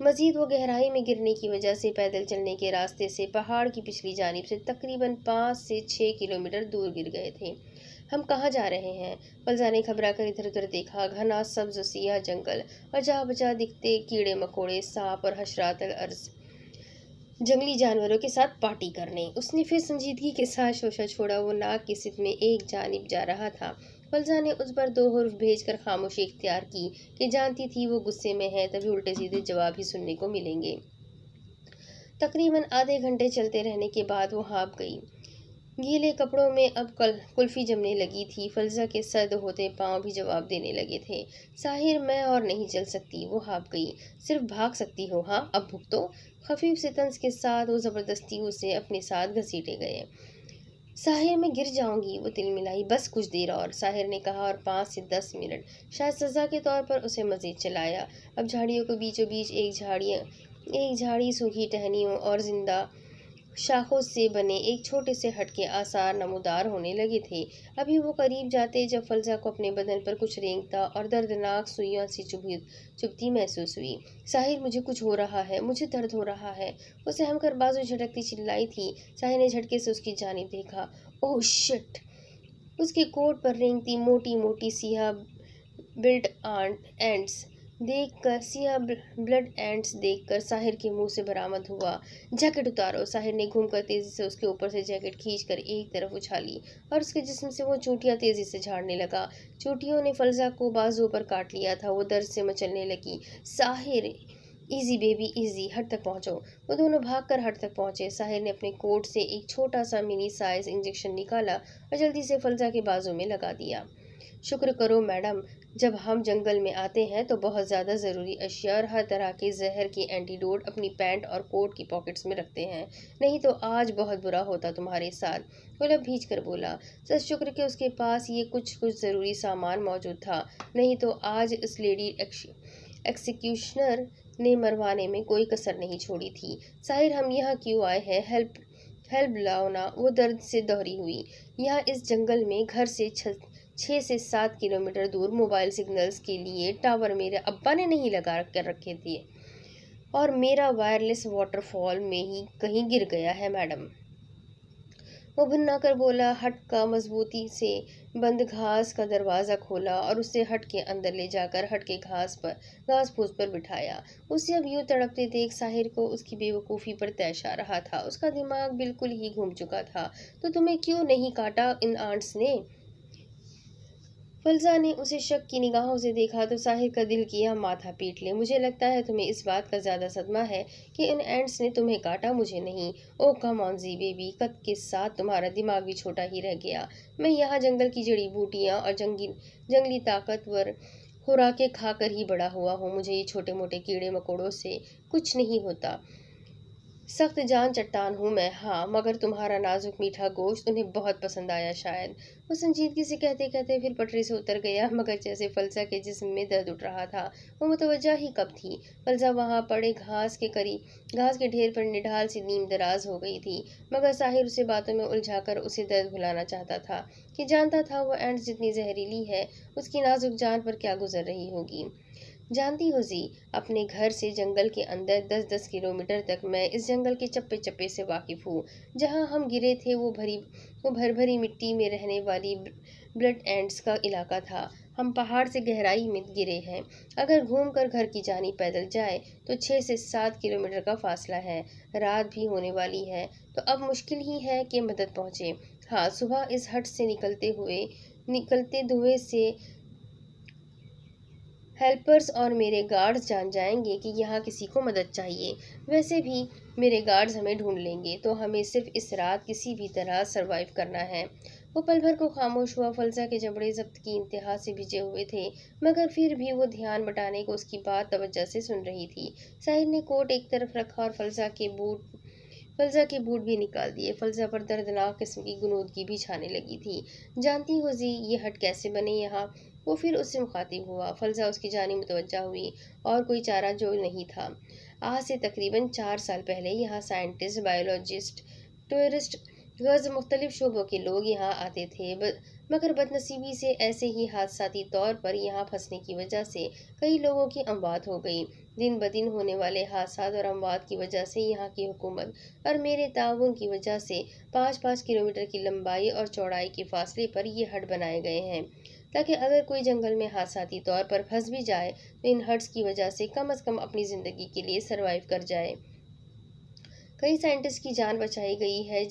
मजीद वो गहराई में गिरने की वजह से पैदल चलने के रास्ते से पहाड़ की पिछली जानिब से तकरीबन 5 से 6 किलोमीटर दूर गिर गए थे। हम कहाँ जा रहे हैं? फलजा ने घबरा कर इधर उधर देखा। घना सब्ज सियाह जंगल और जहाँ बजा दिखते कीड़े मकोड़े, सांप और हशरातल अर्ज जंगली जानवरों के साथ पार्टी करने। उसने फिर संजीदगी के साथ शोशा छोड़ा। वो नाक की सित में एक जानिब जा रहा था। फलजा ने उस पर 2 हुर्फ भेजकर खामोशी इख्तियार की कि जानती थी वो गुस्से में है, तभी उल्टे सीधे जवाब ही सुनने को मिलेंगे। तकरीबन आधे घंटे चलते रहने के बाद वो हाँफ गई। गीले कपड़ों में अब कुल्फी जमने लगी थी। फलजा के सर्द होते पांव भी जवाब देने लगे थे। साहिर, मैं और नहीं चल सकती, वो हाँफ गई। सिर्फ भाग सकती हो? हाँ, अब भुगतो। खफीफ से तंज के साथ वो जबरदस्ती उसे अपने साथ घसीटे गए। साहिर, मैं गिर जाऊंगी, वो तिलमिलाई। बस कुछ देर और, साहिर ने कहा, और 5 से 10 मिनट शायद सजा के तौर पर उसे मजीद चलाया। अब झाड़ियों के बीचों बीच एक झाड़ी सूखी टहनियों और जिंदा शाखों से बने एक छोटे से हट के आसार नमूदार होने लगे थे। अभी वो करीब जाते जब फलजा को अपने बदन पर कुछ रेंगता और दर्दनाक सुइयों से चुभती महसूस हुई। साहिर, मुझे कुछ हो रहा है, मुझे दर्द हो रहा है, उसे हम कर बाजू झटकती चिल्लाई थी। साहिर ने झटके से उसकी जानिब देखा। Oh shit! उसके कोट पर रेंगती मोटी मोटी सियाह बिल्ड एंड्स ब्लड एंड्स देखकर साहिर के मुंह से बरामद हुआ। जैकेट उतारो! साहिर ने घूमकर तेजी से उसके ऊपर से जैकेट खींचकर एक तरफ उछाली और उसके जिस्म से वो चोटियां तेजी से झाड़ने लगा। चोटियों ने फलजा को बाजुओं पर काट लिया था। वो दर्द से मचलने लगी। साहिर, इजी बेबी इजी, हट तक पहुंचो। वो दोनों भागकर हट तक पहुंचे। साहिर ने अपने कोट से एक छोटा सा मिनी साइज इंजेक्शन निकाला और जल्दी से फलजा के बाजू में लगा दिया। शुक्र करो मैडम, जब हम जंगल में आते हैं तो बहुत ज़्यादा ज़रूरी अशिया और हर तरह के जहर की एंटीडोट अपनी पैंट और कोट की पॉकेट्स में रखते हैं, नहीं तो आज बहुत बुरा होता तुम्हारे साथ। गुलाब भींच कर बोला। सच शुक्र के उसके पास ये कुछ ज़रूरी सामान मौजूद था, नहीं तो आज इस लेडी एक्सिक्यूशनर ने मरवाने में कोई कसर नहीं छोड़ी थी। साहिर, हम यहाँ क्यों आए हैं? हेल्प लाओ ना, वो दर्द से दोहरी हुई। यहाँ इस जंगल में घर से 6 से 7 किलोमीटर दूर मोबाइल सिग्नल्स के लिए टावर मेरे अब्बा ने नहीं लगा कर रखे थे और मेरा वायरलेस वाटरफॉल में ही कहीं गिर गया है मैडम। वो भुन्ना कर बोला। हट का मजबूती से बंद घास का दरवाज़ा खोला और उसे हट के अंदर ले जाकर हट के घास फूस पर बिठाया। उसे अब यूं तड़पते देख साहिर को उसकी बेवकूफ़ी पर तैश आ रहा था। उसका दिमाग बिल्कुल ही घूम चुका था। तो तुम्हें क्यों नहीं काटा इन आंट्स ने? फलजा ने उसे शक की निगाहों से देखा तो साहिर का दिल किया माथा पीट ले। मुझे लगता है तुम्हें इस बात का ज़्यादा सदमा है कि इन एंट्स ने तुम्हें काटा, मुझे नहीं। ओ कम ऑन जी बेबी, कद के साथ तुम्हारा दिमाग भी छोटा ही रह गया। मैं यहाँ जंगल की जड़ी बूटियाँ और जंगली ताकतवर खुराकें खाकर ही बड़ा हुआ हूँ। मुझे ये छोटे मोटे कीड़े मकोड़ों से कुछ नहीं होता। सख्त जान चट्टान हूँ मैं, हाँ, मगर तुम्हारा नाजुक मीठा गोश्त उन्हें बहुत पसंद आया शायद। वो संजीदगी से कहते कहते फिर पटरी से उतर गया, मगर जैसे फलसा के जिस्म में दर्द उठ रहा था। वो मुतवज्जा ही कब थी। फलसा वहाँ पड़े घास के ढेर पर निढाल सी नीम दराज हो गई थी, मगर साहिर उसे बातों में उलझाकर उसे दर्द भुलाना चाहता था कि जानता था वो एंड जितनी जहरीली है उसकी नाजुक जान पर क्या गुजर रही होगी। जानती हो जी, अपने घर से जंगल के अंदर 10-10 किलोमीटर तक मैं इस जंगल के चप्पे चप्पे से वाकिफ हूँ। जहाँ हम गिरे थे वो भर भरी मिट्टी में रहने वाली ब्लड एंड्स का इलाका था। हम पहाड़ से गहराई में गिरे हैं। अगर घूम कर घर की जानी पैदल जाए तो 6 से 7 किलोमीटर का फासला है। रात भी होने वाली है तो अब मुश्किल ही है कि मदद पहुँचे। हाँ, सुबह इस हट से निकलते धुएं से हेल्पर्स और मेरे गार्ड्स जान जाएंगे कि यहाँ किसी को मदद चाहिए। वैसे भी मेरे गार्ड्स हमें ढूंढ लेंगे, तो हमें सिर्फ इस रात किसी भी तरह सरवाइव करना है। वो पल भर को खामोश हुआ। फलसा के जबड़े जब्त की इंतहा से भिजे हुए थे, मगर फिर भी वो ध्यान बटाने को उसकी बात तवज्जो से सुन रही थी। साहिर ने कोट एक तरफ रखा और फलसा के बूट भी निकाल दिए। फलसा पर दर्दनाक किस्म की गुनूदगी भी छाने लगी थी। जानती हो जी, ये हट कैसे बने यहाँ? वो फिर उससे मुखातिब हुआ। फलसा उसकी जानिब मुतवज्जा हुई। और कोई चारा जो नहीं था। आज से तकरीबन 4 साल पहले यहाँ साइंटिस्ट, बायोलॉजिस्ट, टूरिस्ट गर्ज मुख्तलिफ शोबों के लोग यहाँ आते थे। मगर बदनसीबी से ऐसे ही हादसाती तौर पर यहाँ फंसने की वजह से कई लोगों की अमवात हो गई। दिन ब दिन होने वाले हादसा और अमवात की वजह से यहाँ की हुकूमत और मेरे ताउन की वजह से 5-5 किलोमीटर की लंबाई और चौड़ाई के फासले पर ये हट बनाए गए हैं, ताकि अगर कोई जंगल में हादसाती तौर पर फंस भी जाए तो इन हट्स की वजह से कम अपनी ज़िंदगी के लिए सरवाइव कर जाए। कई साइंटिस्ट की जान बचाई गई है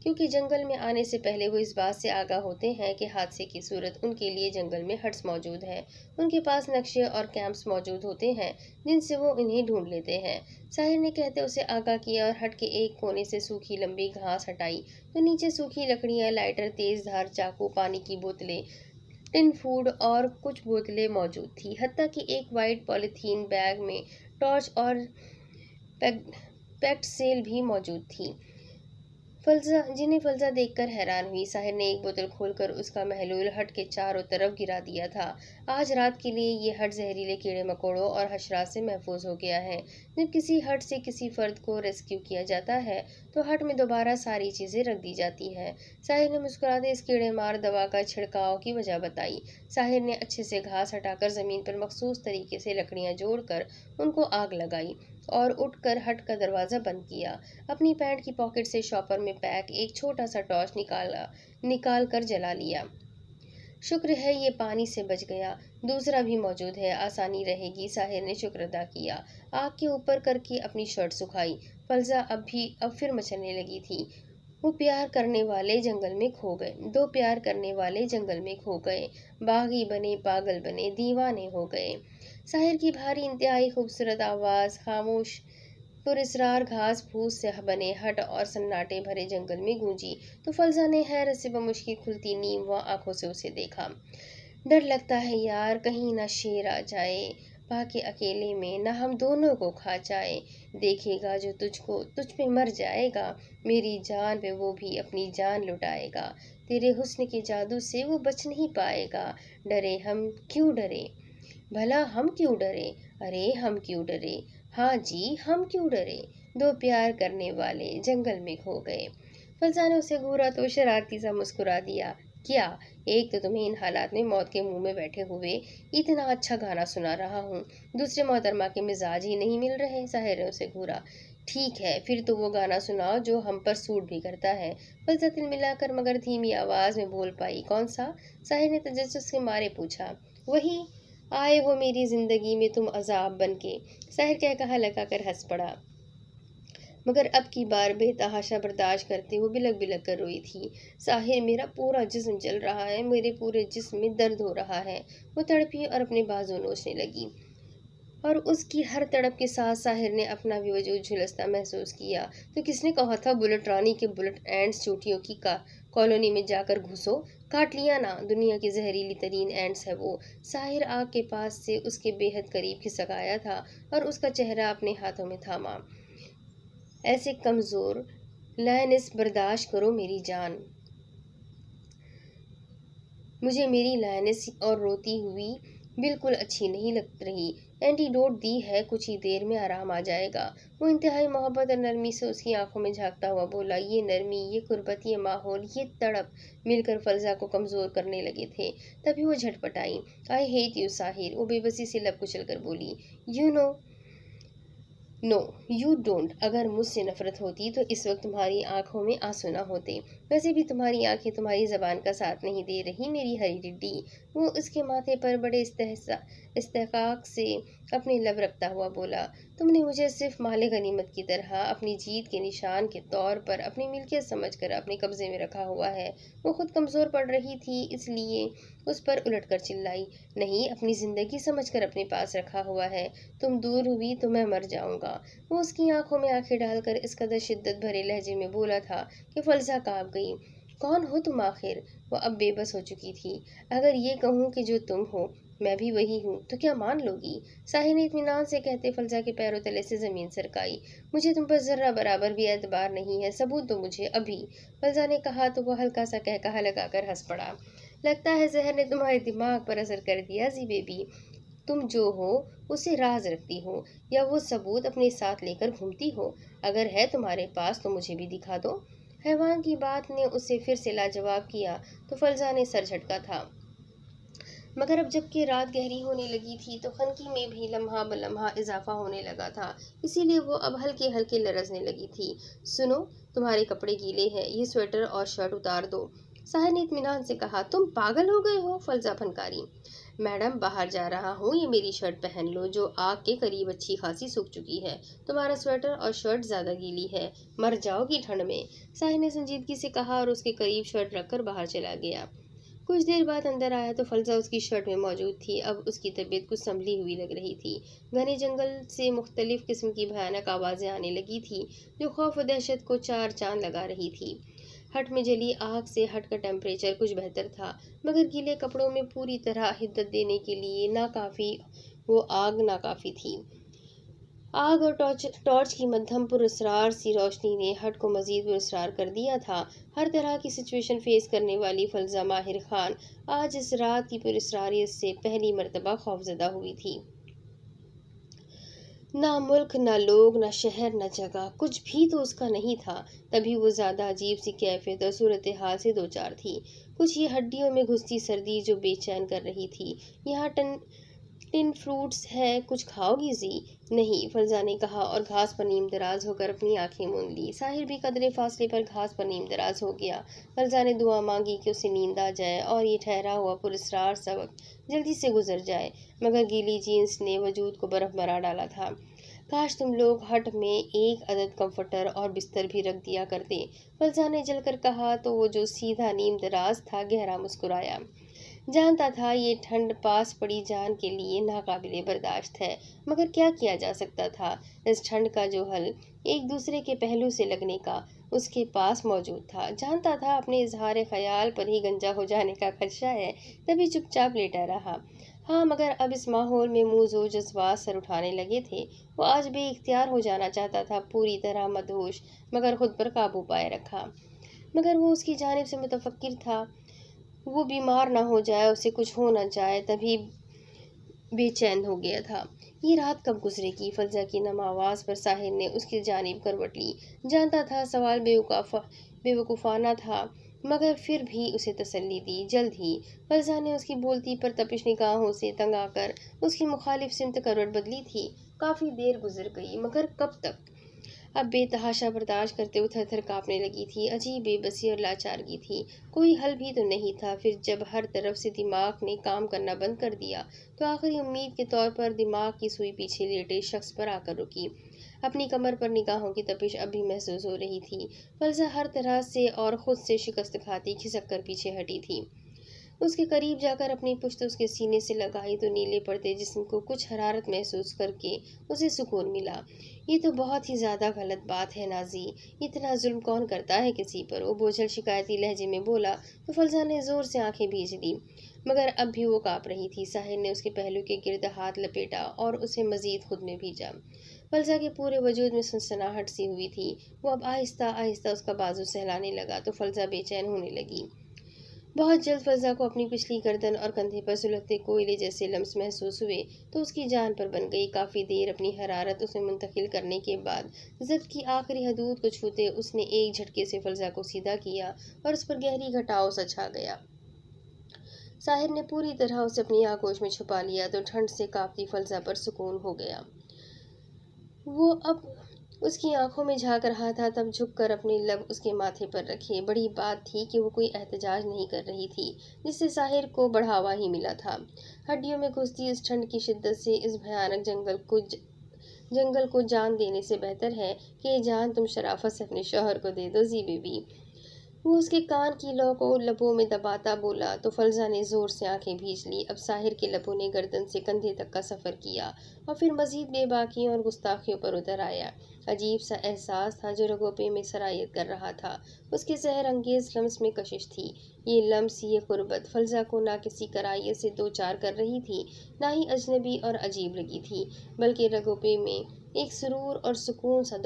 क्योंकि जंगल में आने से पहले वो इस बात से आगाह होते हैं कि हादसे की सूरत उनके लिए जंगल में हट्स मौजूद है। उनके पास नक्शे और कैंप्स मौजूद होते हैं जिनसे वो इन्हें ढूंढ लेते हैं। साहिर ने कहते उसे आगाह किया और हट के एक कोने से सूखी लंबी घास हटाई तो नीचे सूखी लकड़ियां, लाइटर, तेज धार चाकू, पानी की बोतलें, टिन फूड और कुछ बोतलें मौजूद थी। हत्ता कि एक वाइट पॉलीथीन बैग में टॉर्च और पैक्ड सेल भी मौजूद थी। फलजा देखकर हैरान हुई। साहिर ने एक बोतल खोलकर उसका महलूल हट के चारों तरफ गिरा दिया था। आज रात के लिए ये हट जहरीले कीड़े मकोड़ों और हशरात से महफूज हो गया है। जब किसी हट से किसी फर्द को रेस्क्यू किया जाता है तो हट में दोबारा सारी चीजें रख दी जाती है। साहिर ने मुस्कुराते इस कीड़े मार दवा का छिड़काव की वजह बताई। साहिर ने अच्छे से घास हटाकर जमीन पर मखसूस तरीके से लकड़ियां जोड़कर उनको आग लगाई और उठकर हट का दरवाज़ा बंद किया। अपनी पैंट की पॉकेट से शॉपर में पैक एक छोटा सा टॉर्च निकाल कर जला लिया। शुक्र है ये पानी से बच गया, दूसरा भी मौजूद है, आसानी रहेगी। साहिर ने शुक्र अदा किया। आग के ऊपर करके अपनी शर्ट सुखाई। फलजा अब फिर मचलने लगी थी। वो प्यार करने वाले जंगल में खो गए, दो प्यार करने वाले जंगल में खो गए, बागी बने, पागल बने, दीवाने हो गए। साहिर की भारी इंतहाई खूबसूरत आवाज़ खामोश पुरस्रार घास फूस से बने हट और सन्नाटे भरे जंगल में गूंजी तो फलजा ने हैरत से बमुश्किल खुलती नीम व आंखों से उसे देखा। डर लगता है यार, कहीं ना शेर आ जाए बाकी अकेले में, ना हम दोनों को खा जाए। देखेगा जो तुझको, तुझ पे मर जाएगा, मेरी जान पे वो भी अपनी जान लुटाएगा। तेरे हुस्न के जादू से वो बच नहीं पाएगा। डरे हम क्यों डरे, भला हम क्यों डरे, अरे हम क्यों डरे, हाँ जी हम क्यों डरे। दो प्यार करने वाले जंगल में खो गए। फलसा ने उसे घूरा तो शरारती सा मुस्कुरा दिया। क्या, एक तो तुम्हें इन हालात में मौत के मुंह में बैठे हुए इतना अच्छा गाना सुना रहा हूँ, दूसरे मोहतरमा के मिजाज ही नहीं मिल रहे। साहिर ने उसे घूरा। ठीक है फिर तो वो गाना सुनाओ जो हम पर सूट भी करता है। फलसा तिल मिलाकर मगर धीमी आवाज में बोल पाई। कौन सा? साहिर ने तजस्सुस के मारे पूछा। वही, आए हो मेरी जिंदगी में तुम अजाब बन के। साहिर कहा लगाकर हंस पड़ा, मगर अब की बार बेतहाशा बर्दाश्त करते हुए बिलक बिलक कर रोई थी। साहिर, मेरा पूरा जिस्म जल रहा है, मेरे पूरे जिस्म में दर्द हो रहा है। वो तड़पी और अपने बाजू नोचने लगी और उसकी हर तड़प के साथ साहिर ने अपना भी वजूद झुलसता महसूस किया। तो किसने कहा था बुलेट रानी के बुलेट एंड्स चोटियों की कॉलोनी में जाकर घुसो, काट लिया ना, दुनिया की जहरीली तरीन एंड्स है वो। साहिर आग के पास से उसके बेहद करीब खिसक आया था और उसका चेहरा अपने हाथों में थामा। ऐसे कमजोर लायनेस बर्दाश्त करो मेरी जान, मुझे मेरी लायनेस और रोती हुई बिल्कुल अच्छी नहीं लग रही। एंटीडोट दी है, कुछ ही देर में आराम आ जाएगा। वो इंतहाई मोहब्बत और नरमी से उसकी आंखों में झांकता हुआ बोला। ये नरमी, ये कुर्बत, ये माहौल, ये तड़प मिलकर फलजा को कमजोर करने लगे थे। तभी वो झटपटाई। आई हेट यू साहिर, वो बेबसी से लब कुचल कर बोली। You know no you don't. अगर मुझसे नफरत होती तो इस वक्त तुम्हारी आंखों में आंसू ना होते। वैसे भी तुम्हारी आंखें तुम्हारी जबान का साथ नहीं दे रही मेरी हरी टिड्डी। वो उसके माथे पर बड़े इस्तेकाक से अपने लब रखता हुआ बोला। तुमने मुझे सिर्फ माले गनीमत की तरह अपनी जीत के निशान के तौर पर अपनी मिल्कियत समझकर अपने कब्जे में रखा हुआ है। वो खुद कमजोर पड़ रही थी इसलिए उस पर उलटकर चिल्लाई। नहीं, अपनी जिंदगी समझकर अपने पास रखा हुआ है। तुम दूर हुई तो मैं मर जाऊंगा। वो उसकी आंखों में आंखें डालकर इस कदर शिद्दत भरे लहजे में बोला था कि फलसा कांप गई। कौन हो तुम आखिर? वो अब बेबस हो चुकी थी। अगर ये कहूँ कि जो तुम हो मैं भी वही हूँ तो क्या मान लोगी? साहिर ने इत्मीनान से कहते फलसा के पैरों तले से जमीन सरकाई। मुझे तुम पर जर्रा बराबर भी एतबार नहीं है, सबूत दो मुझे अभी। फलसा ने कहा तो वो हल्का सा कहकहा लगाकर हंस पड़ा। लगता है जहर ने तुम्हारे दिमाग पर असर कर दिया जी बेबी। तुम जो हो उसे राज रखती हो या वो सबूत अपने साथ लेकर घूमती हो? अगर है तुम्हारे पास तो मुझे भी दिखा दो। हैवान की बात ने उसे फिर से लाजवाब किया तो फलजा ने सर झटका था। मगर अब जबकि रात गहरी होने लगी थी तो खनकी में भी लम्हा ब लम्हा इजाफा होने लगा था, इसीलिए वो अब हल्के हल्के लरजने लगी थी। सुनो, तुम्हारे कपड़े गीले हैं, ये स्वेटर और शर्ट उतार दो, साहिर ने इत्मीनान से कहा। तुम पागल हो गए हो, फलजा फनकारी। मैडम, बाहर जा रहा हूँ, ये मेरी शर्ट पहन लो जो आग के करीब अच्छी खासी सूख चुकी है। तुम्हारा स्वेटर और शर्ट ज्यादा गीली है, मर जाओगी ठंड में, साहिर ने संजीदगी से कहा और उसके करीब शर्ट रखकर बाहर चला गया। कुछ देर बाद अंदर आया तो फलजा उसकी शर्ट में मौजूद थी। अब उसकी तबीयत कुछ संभली हुई लग रही थी। घने जंगल से मुख्तलिफ किस्म की भयानक आवाज़ें आने लगी थी जो खौफ व दहशत को चार चांद लगा रही थी। हट में जली आग से हट का टेम्परेचर कुछ बेहतर था, मगर गीले कपड़ों में पूरी तरह हिद्दत देने के लिए नाकाफ़ी वो आग नाकाफ़ी थी। आग और टॉर्च की मध्यम पुरस्रार सी रोशनी ने हट को मजीद पुरस्रार कर दिया था। हर तरह की सिचुएशन फेस करने वाली फलजा माहिर खान आज इस रात की पुरस्रारियत से पहली मर्तबा खौफजदा हुई थी। ना मुल्क, ना लोग, ना शहर, ना जगह, कुछ भी तो उसका नहीं था। तभी वो ज्यादा अजीब सी कैफियत और सूरत हाल से दो चार थी। कुछ ये हड्डियों में घुसती सर्दी जो बेचैन कर रही थी। यहाँ टिन फ्रूट्स है, कुछ खाओगी जी? नहीं, फलजा ने कहा और घास पर नीम दराज होकर अपनी आंखें मूंद ली। साहिर भी कदरे फासले पर घास पर नीम दराज हो गया। फलजा ने दुआ मांगी कि उसे नींद आ जाए और ये ठहरा हुआ पुरस्रार सबक जल्दी से गुजर जाए, मगर गीली जीन्स ने वजूद को बर्फ बना डाला था। काश तुम लोग हट में एक अदद कंफर्टर और बिस्तर भी रख दिया करते, फलजा ने जलकर कहा तो वो जो सीधा नीम दराज था गहरा मुस्कुराया। जानता था ये ठंड पास पड़ी जान के लिए नाकाबिले बर्दाश्त है, मगर क्या किया जा सकता था। इस ठंड का जो हल एक दूसरे के पहलू से लगने का उसके पास मौजूद था। जानता था अपने इजहार ख्याल पर ही गंजा हो जाने का खदशा है, तभी चुपचाप लेटा रहा। हाँ, मगर अब इस माहौल में मुँह जो जज्बात सर उठाने लगे थे। वो आज बेइख्तियार हो जाना चाहता था, पूरी तरह मदहोश, मगर खुद पर काबू पाए रखा। मगर वो उसकी जानिब से मुतफक्किर था। वो बीमार ना हो जाए, उसे कुछ हो ना जाए, तभी बेचैन हो गया था। ये रात कब गुजरेगी? फलजा की नम आवाज़ पर साहिर ने उसकी जानिब करवट ली। जानता था सवाल बेवकूफ़ाना था, मगर फिर भी उसे तसल्ली दी। जल्द ही फलजा ने उसकी बोलती पर तपिश निगाहों से तंग आकर उसकी मुखालिफ सिमत करवट बदली थी। काफ़ी देर गुजर गई, मगर कब तक? अब बेतहाशा बर्दाश्त करते हुए थर-थर काँपने लगी थी। अजीब बेबसी और लाचारगी थी। कोई हल भी तो नहीं था। फिर जब हर तरफ से दिमाग ने काम करना बंद कर दिया तो आखिरी उम्मीद के तौर पर दिमाग की सुई पीछे लेटे शख्स पर आकर रुकी। अपनी कमर पर निगाहों की तपिश अब भी महसूस हो रही थी। फलजा हर तरह से और खुद से शिकस्त खाती खिसक कर पीछे हटी थी। उसके करीब जाकर अपनी पुश्त उसके सीने से लगाई तो नीले पड़ते जिस्म को कुछ हरारत महसूस करके उसे सुकून मिला। ये तो बहुत ही ज़्यादा गलत बात है नाजी, इतना जुल्म कौन करता है किसी पर? वो बोझल शिकायती लहजे में बोला तो फलजा ने ज़ोर से आंखें भींच ली, मगर अब भी वो काँप रही थी। साहिर ने उसके पहलू के गिर्द हाथ लपेटा और उसे मजीद खुद में भींचा। फलजा के पूरे वजूद में सनसनाहट सी हुई थी। वो अब आहिस्ता आहिस्ता उसका बाजू सहलाने लगा तो फलजा बेचैन होने लगी। बहुत जल्द फलजा को अपनी पिछली गर्दन और कंधे पर सुलगते कोयले जैसे लम्स महसूस हुए तो उसकी जान पर बन गई। काफ़ी देर अपनी हरारत उसमें मुंतकिल करने के बाद ज़ब्त की आखिरी हदूद को छूते उसने एक झटके से फलजा को सीधा किया और उस पर गहरी घटाव सा छा गया। साहिर ने पूरी तरह उसे अपनी आगोश में छुपा लिया तो ठंड से कांपती फलजा पर सुकून हो गया। वो अब उसकी आंखों में झांक रहा था, तब झुककर अपने लब उसके माथे पर रखे। बड़ी बात थी कि वो कोई एहतजाज नहीं कर रही थी, जिससे साहिर को बढ़ावा ही मिला था। हड्डियों में घुसती इस ठंड की शिद्दत से इस भयानक जंगल को जान देने से बेहतर है कि ये जान तुम शराफत से अपने शौहर को दे दो जी बेबी। वो उसके कान की लौ को लबों में दबाता बोला तो फलजा ने जोर से आंखें भींच ली। अब साहिर के लबों ने गर्दन से कंधे तक का सफ़र किया और फिर मजीद बेबाकियों और गुस्ताखियों पर उतर आया। अजीब सा एहसास था जो रगोपे में सरायत कर रहा था। उसके जहर अंगेज लम्स में कशिश थी। ये लम्स, ये कुर्बत फलजा को ना किसी कराहियत से दो चार कर रही थी, ना ही अजनबी और अजीब लगी थी, बल्कि रगोपे में एक सुरूर और सुकून सा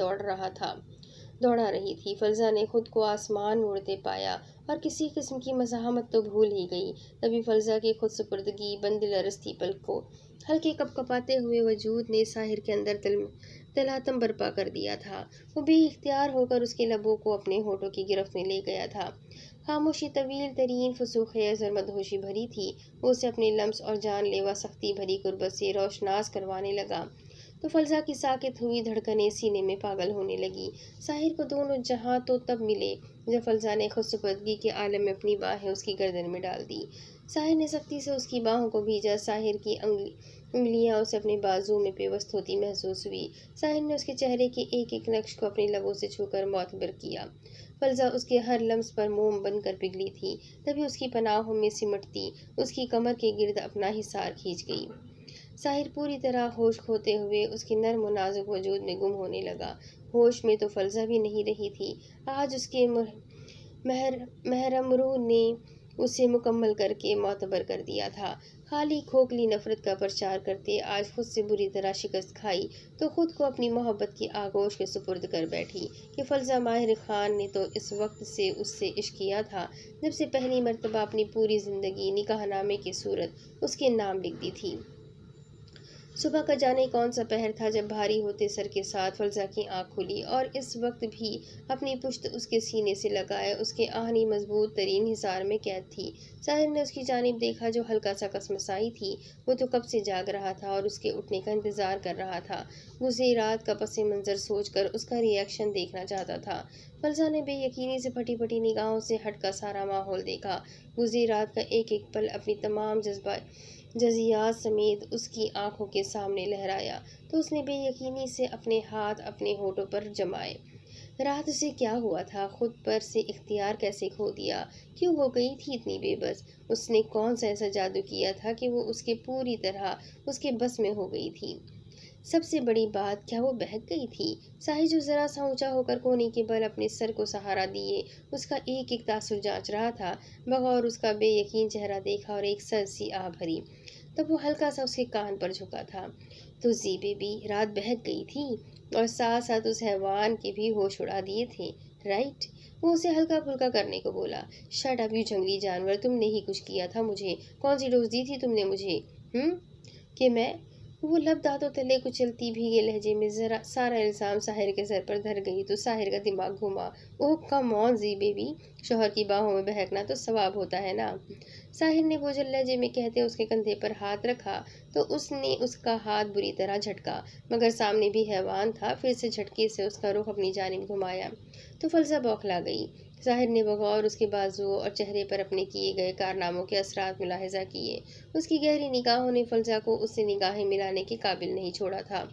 दौड़ा रही थी। फलजा ने खुद को आसमान में उड़ते पाया और किसी किस्म की मज़ाहमत तो भूल ही गई। तभी फलजा की खुद सुपुर्दगी बंदिल अरस थी पल को हल्के कपकपाते हुए वजूद ने साहिर के अंदर तलातम बर्पा कर दिया था। वो बेइख्तियार होकर उसके लबों को अपने होठों की गिरफ्त में ले गया था। खामोशी तवील तरीन फसूखेज़ और मदहोशी भरी थी। वो उसे अपने लम्स और जानलेवा सख्ती भरी गुर्बत से रोशनास करवाने लगा तो फलजा की साकित हुई धड़कनें सीने में पागल होने लगी। साहिर को दोनों जहां तो तब मिले जब फलजा ने खुदसुपदगी के आलम में अपनी बाहें उसकी गर्दन में डाल दी। साहिर ने सख्ती से उसकी बाहों को भीजा। साहिर की उंगलियां उसे अपने बाजू में पेवस्त होती महसूस हुई। साहिर ने उसके चेहरे के एक एक नक्श को अपने लबों से छूकर मोतबर किया। फलजा उसके हर लम्स पर मोम बनकर पिघली थी। तभी उसकी पनाहों में सिमटती उसकी कमर के गिर्द अपना हिसार खींच गई। साहिर पूरी तरह होश खोते हुए उसके नर्म और नाजुक वजूद में गुम होने लगा। होश में तो फलजा भी नहीं रही थी। आज उसके महरम रूह ने उसे मुकम्मल करके मोतबर कर दिया था। खाली खोखली नफरत का प्रचार करते आज खुद से बुरी तरह शिकस्त खाई तो खुद को अपनी मोहब्बत की आगोश के सुपुर्द कर बैठी कि फलजा माहिर खान ने तो इस वक्त से उससे इश्क किया था जब से पहली मर्तबा अपनी पूरी ज़िंदगी निकाहनामे की सूरत उसके नाम लिख दी थी। सुबह का जाने कौन सा पहर था जब भारी होते सर के साथ फलजा की आंख खुली और इस वक्त भी अपनी पुश्त उसके सीने से लगाए उसके आहनी मजबूत तरीन हिसार में कैद थी। साहिर ने उसकी जानिब देखा जो हल्का सा कसमसाई थी। वो तो कब से जाग रहा था और उसके उठने का इंतजार कर रहा था। गुज़री रात का पस मंज़र सोचकर उसका रिएक्शन देखना चाहता था। फलजा ने बेयकीनी से फटी फटी निगाहों से हट का सारा माहौल देखा। गुज़री रात का एक एक पल अपनी तमाम जज़ियात समेत उसकी आंखों के सामने लहराया तो उसने बेयकीनी से अपने हाथ अपने होठों पर जमाए। रात उसे क्या हुआ था? खुद पर से इख्तियार कैसे खो दिया? क्यों हो गई थी इतनी बेबस? उसने कौन सा ऐसा जादू किया था कि वो उसके पूरी तरह उसके बस में हो गई थी? सबसे बड़ी बात, क्या वो बहक गई थी? साहिर जो जरा सा ऊंचा होकर कोने के बल अपने सर को सहारा दिए उसका एक एक तासुर जांच रहा था। बगौर उसका बेयकीन चेहरा देखा और एक सर सी आह भरी। तब वो हल्का सा उसके कान पर झुका था। तो जी बेबी, रात बहक गई थी और साथ साथ उस हैवान के भी होश उड़ा दिए थे, राइट? वो उसे हल्का फुल्का करने को बोला। शट अप यू जंगली जानवर, तुमने ही कुछ किया था मुझे। कौन सी डोज दी थी तुमने मुझे? कि मैं? वो लब दांतों तले कुचलती भीगे लहजे में जरा सारा इल्जाम साहिर के सर पर धर गई तो साहिर का दिमाग घूमा। ओह कम ऑन जी बेबी, शोहर की बाहों में बहकना तो सवाब होता है ना। साहिर ने बोझल लहजे में कहते उसके कंधे पर हाथ रखा तो उसने उसका हाथ बुरी तरह झटका मगर सामने भी हैवान था। फिर से झटके से उसका रुख अपनी जानिब घुमाया तो फलसा बौखला गई। साहिर ने बगौर उसके बाजुओं और चेहरे पर अपने किए गए कारनामों के असरात मुलाहिजा किए। उसकी गहरी निगाहों ने फलसा को उससे निगाहें मिलाने के काबिल नहीं छोड़ा था।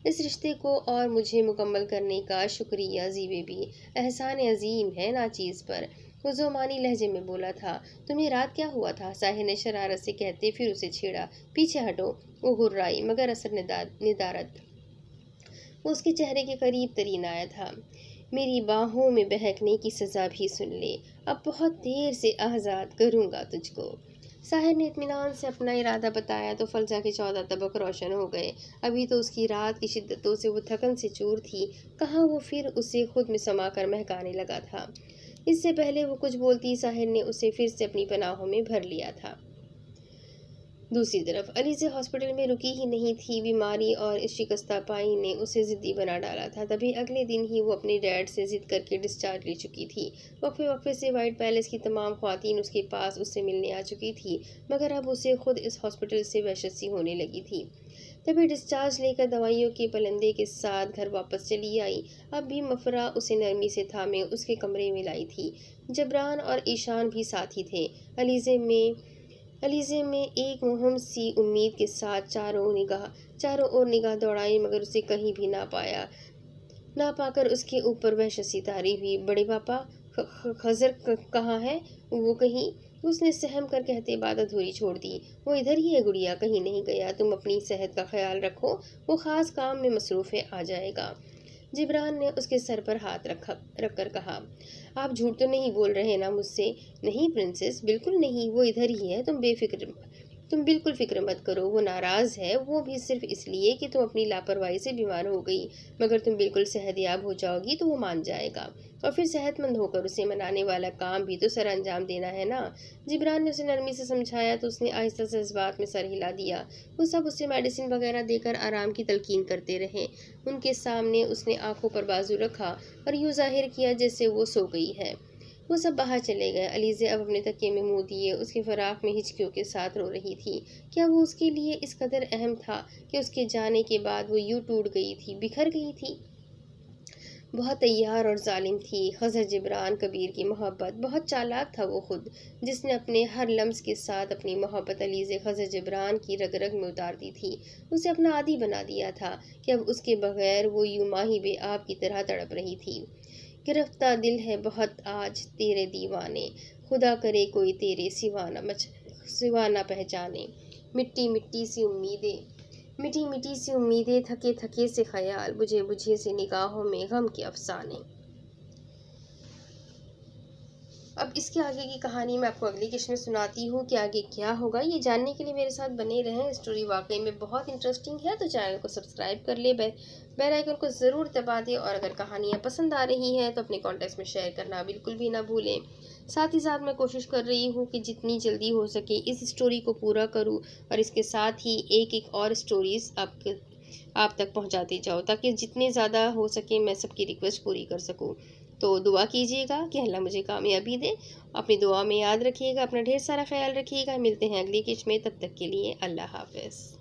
इस रिश्ते को और मुझे मुकम्मल करने का शुक्रिया जी बेबी, एहसान अजीम है नाचीज़ पर। वो जोमानी लहजे में बोला था। तुम्हें रात क्या हुआ था? साहिर ने शरारत से कहते फिर उसे छेड़ा। पीछे हटो। वो गुर्राई मगर असर निदारत। वो उसके चेहरे के करीब तरीन आया था। मेरी बाहों में बहकने की सज़ा भी सुन ले। अब बहुत देर से आज़ाद करूँगा तुझको। साहिर ने इत्मीनान से अपना इरादा बताया तो फलजा के 14 तबक रोशन हो गए। अभी तो उसकी रात की शिद्दतों से वो थकन से चूर थी। कहाँ वो फिर उसे खुद में समाकर महकाने लगा था। इससे पहले वो कुछ बोलती साहिर ने उसे फिर से अपनी पनाहों में भर लिया था। दूसरी तरफ अलीज़ा हॉस्पिटल में रुकी ही नहीं थी। बीमारी और इस शिकस्ता पाई ने उसे ज़िद्दी बना डाला था। तभी अगले दिन ही वो अपने डैड से ज़िद करके डिस्चार्ज ले चुकी थी। वक्फे वक्फे से वाइट पैलेस की तमाम ख्वातीन उसके पास उससे मिलने आ चुकी थी मगर अब उसे खुद इस हॉस्पिटल से वहशत सी होने लगी थी। तभी डिस्चार्ज लेकर दवाइयों के पलंदे के साथ घर वापस चली आई। अब भी मफरा उसे नरमी से थामे उसके कमरे में लाई थी। जबरान और ईशान भी साथ ही थे। अलीज़े में एक मुहम सी उम्मीद के साथ चारों ओर निगाह दौड़ाई मगर उसे कहीं भी ना पाकर उसके ऊपर वहशत सी तारी हुई। बड़े पापा खजर कहाँ है? वो कहीं, उसने सहम कर कहते बात अधूरी छोड़ दी। वो इधर ही है गुड़िया, कहीं नहीं गया। तुम अपनी सेहत का ख्याल रखो, वो खास काम में मसरूफ़ है, आ जाएगा। जिब्रान ने उसके सर पर हाथ रखकर कहा। आप झूठ तो नहीं बोल रहे ना मुझसे? नहीं प्रिंसेस, बिल्कुल नहीं, वो इधर ही है। तुम बिल्कुल फिक्र मत करो। वो नाराज़ है, वो भी सिर्फ इसलिए कि तुम अपनी लापरवाही से बीमार हो गई, मगर तुम बिल्कुल सेहतयाब हो जाओगी तो वो मान जाएगा। और फिर सेहतमंद होकर उसे मनाने वाला काम भी तो सर अंजाम देना है ना। जिब्रान ने उसे नरमी से समझाया तो उसने आहिस्ता से इस बात में सर हिला दिया। वो सब उसे मेडिसिन वगैरह देकर आराम की तलकीन करते रहे। उनके सामने उसने आंखों पर बाजू रखा और यूँ जाहिर किया जैसे वो सो गई है। वो सब बाहर चले गए। अलीज़े अब अपने तकिए में मुँह दिए उसके फ़राक में हिचकियों के साथ रो रही थी। क्या वो उसके लिए इस कदर अहम था कि उसके जाने के बाद वो यूँ टूट गई थी, बिखर गई थी? बहुत तैयार और जालिम थी खज़र जिब्रान कबीर की मोहब्बत। बहुत चालाक था वो खुद, जिसने अपने हर लम्स के साथ अपनी मोहब्बत अलीज़े खज़र जिब्रान की रग रग में उतार दी थी। उसे अपना आदी बना दिया था कि अब उसके बगैर वो यूं माही बेआब की तरह तड़प रही थी। गिरफ्ता दिल है बहुत आज तेरे दीवाने, खुदा करे कोई तेरे सिवा ना पहचाने। मिट्टी मिट्टी सी उम्मीदें, मिटी मिटी सी उम्मीदें, थके थके से ख्याल, बुझे बुझे से निगाहों में गम के अफसाने। अब इसके आगे की कहानी मैं आपको अगली किस्त में सुनाती हूँ कि आगे क्या होगा। ये जानने के लिए मेरे साथ बने रहें। स्टोरी वाकई में बहुत इंटरेस्टिंग है, तो चैनल को सब्सक्राइब कर ले, बेल आइकन को ज़रूर दबा दें और अगर कहानियाँ पसंद आ रही हैं तो अपने कॉन्टेक्ट्स में शेयर करना बिल्कुल भी ना भूलें। साथ ही साथ मैं कोशिश कर रही हूँ कि जितनी जल्दी हो सके इस स्टोरी को पूरा करूँ और इसके साथ ही एक एक और स्टोरीज़ आप तक पहुँचाती जाऊँ, ताकि जितने ज़्यादा हो सके मैं सबकी रिक्वेस्ट पूरी कर सकूँ। तो दुआ कीजिएगा कि अल्लाह मुझे कामयाबी दे। अपनी दुआ में याद रखिएगा, अपना ढेर सारा ख्याल रखिएगा। मिलते हैं अगली किस्त में, तब तक के लिए अल्लाह हाफ़िज़।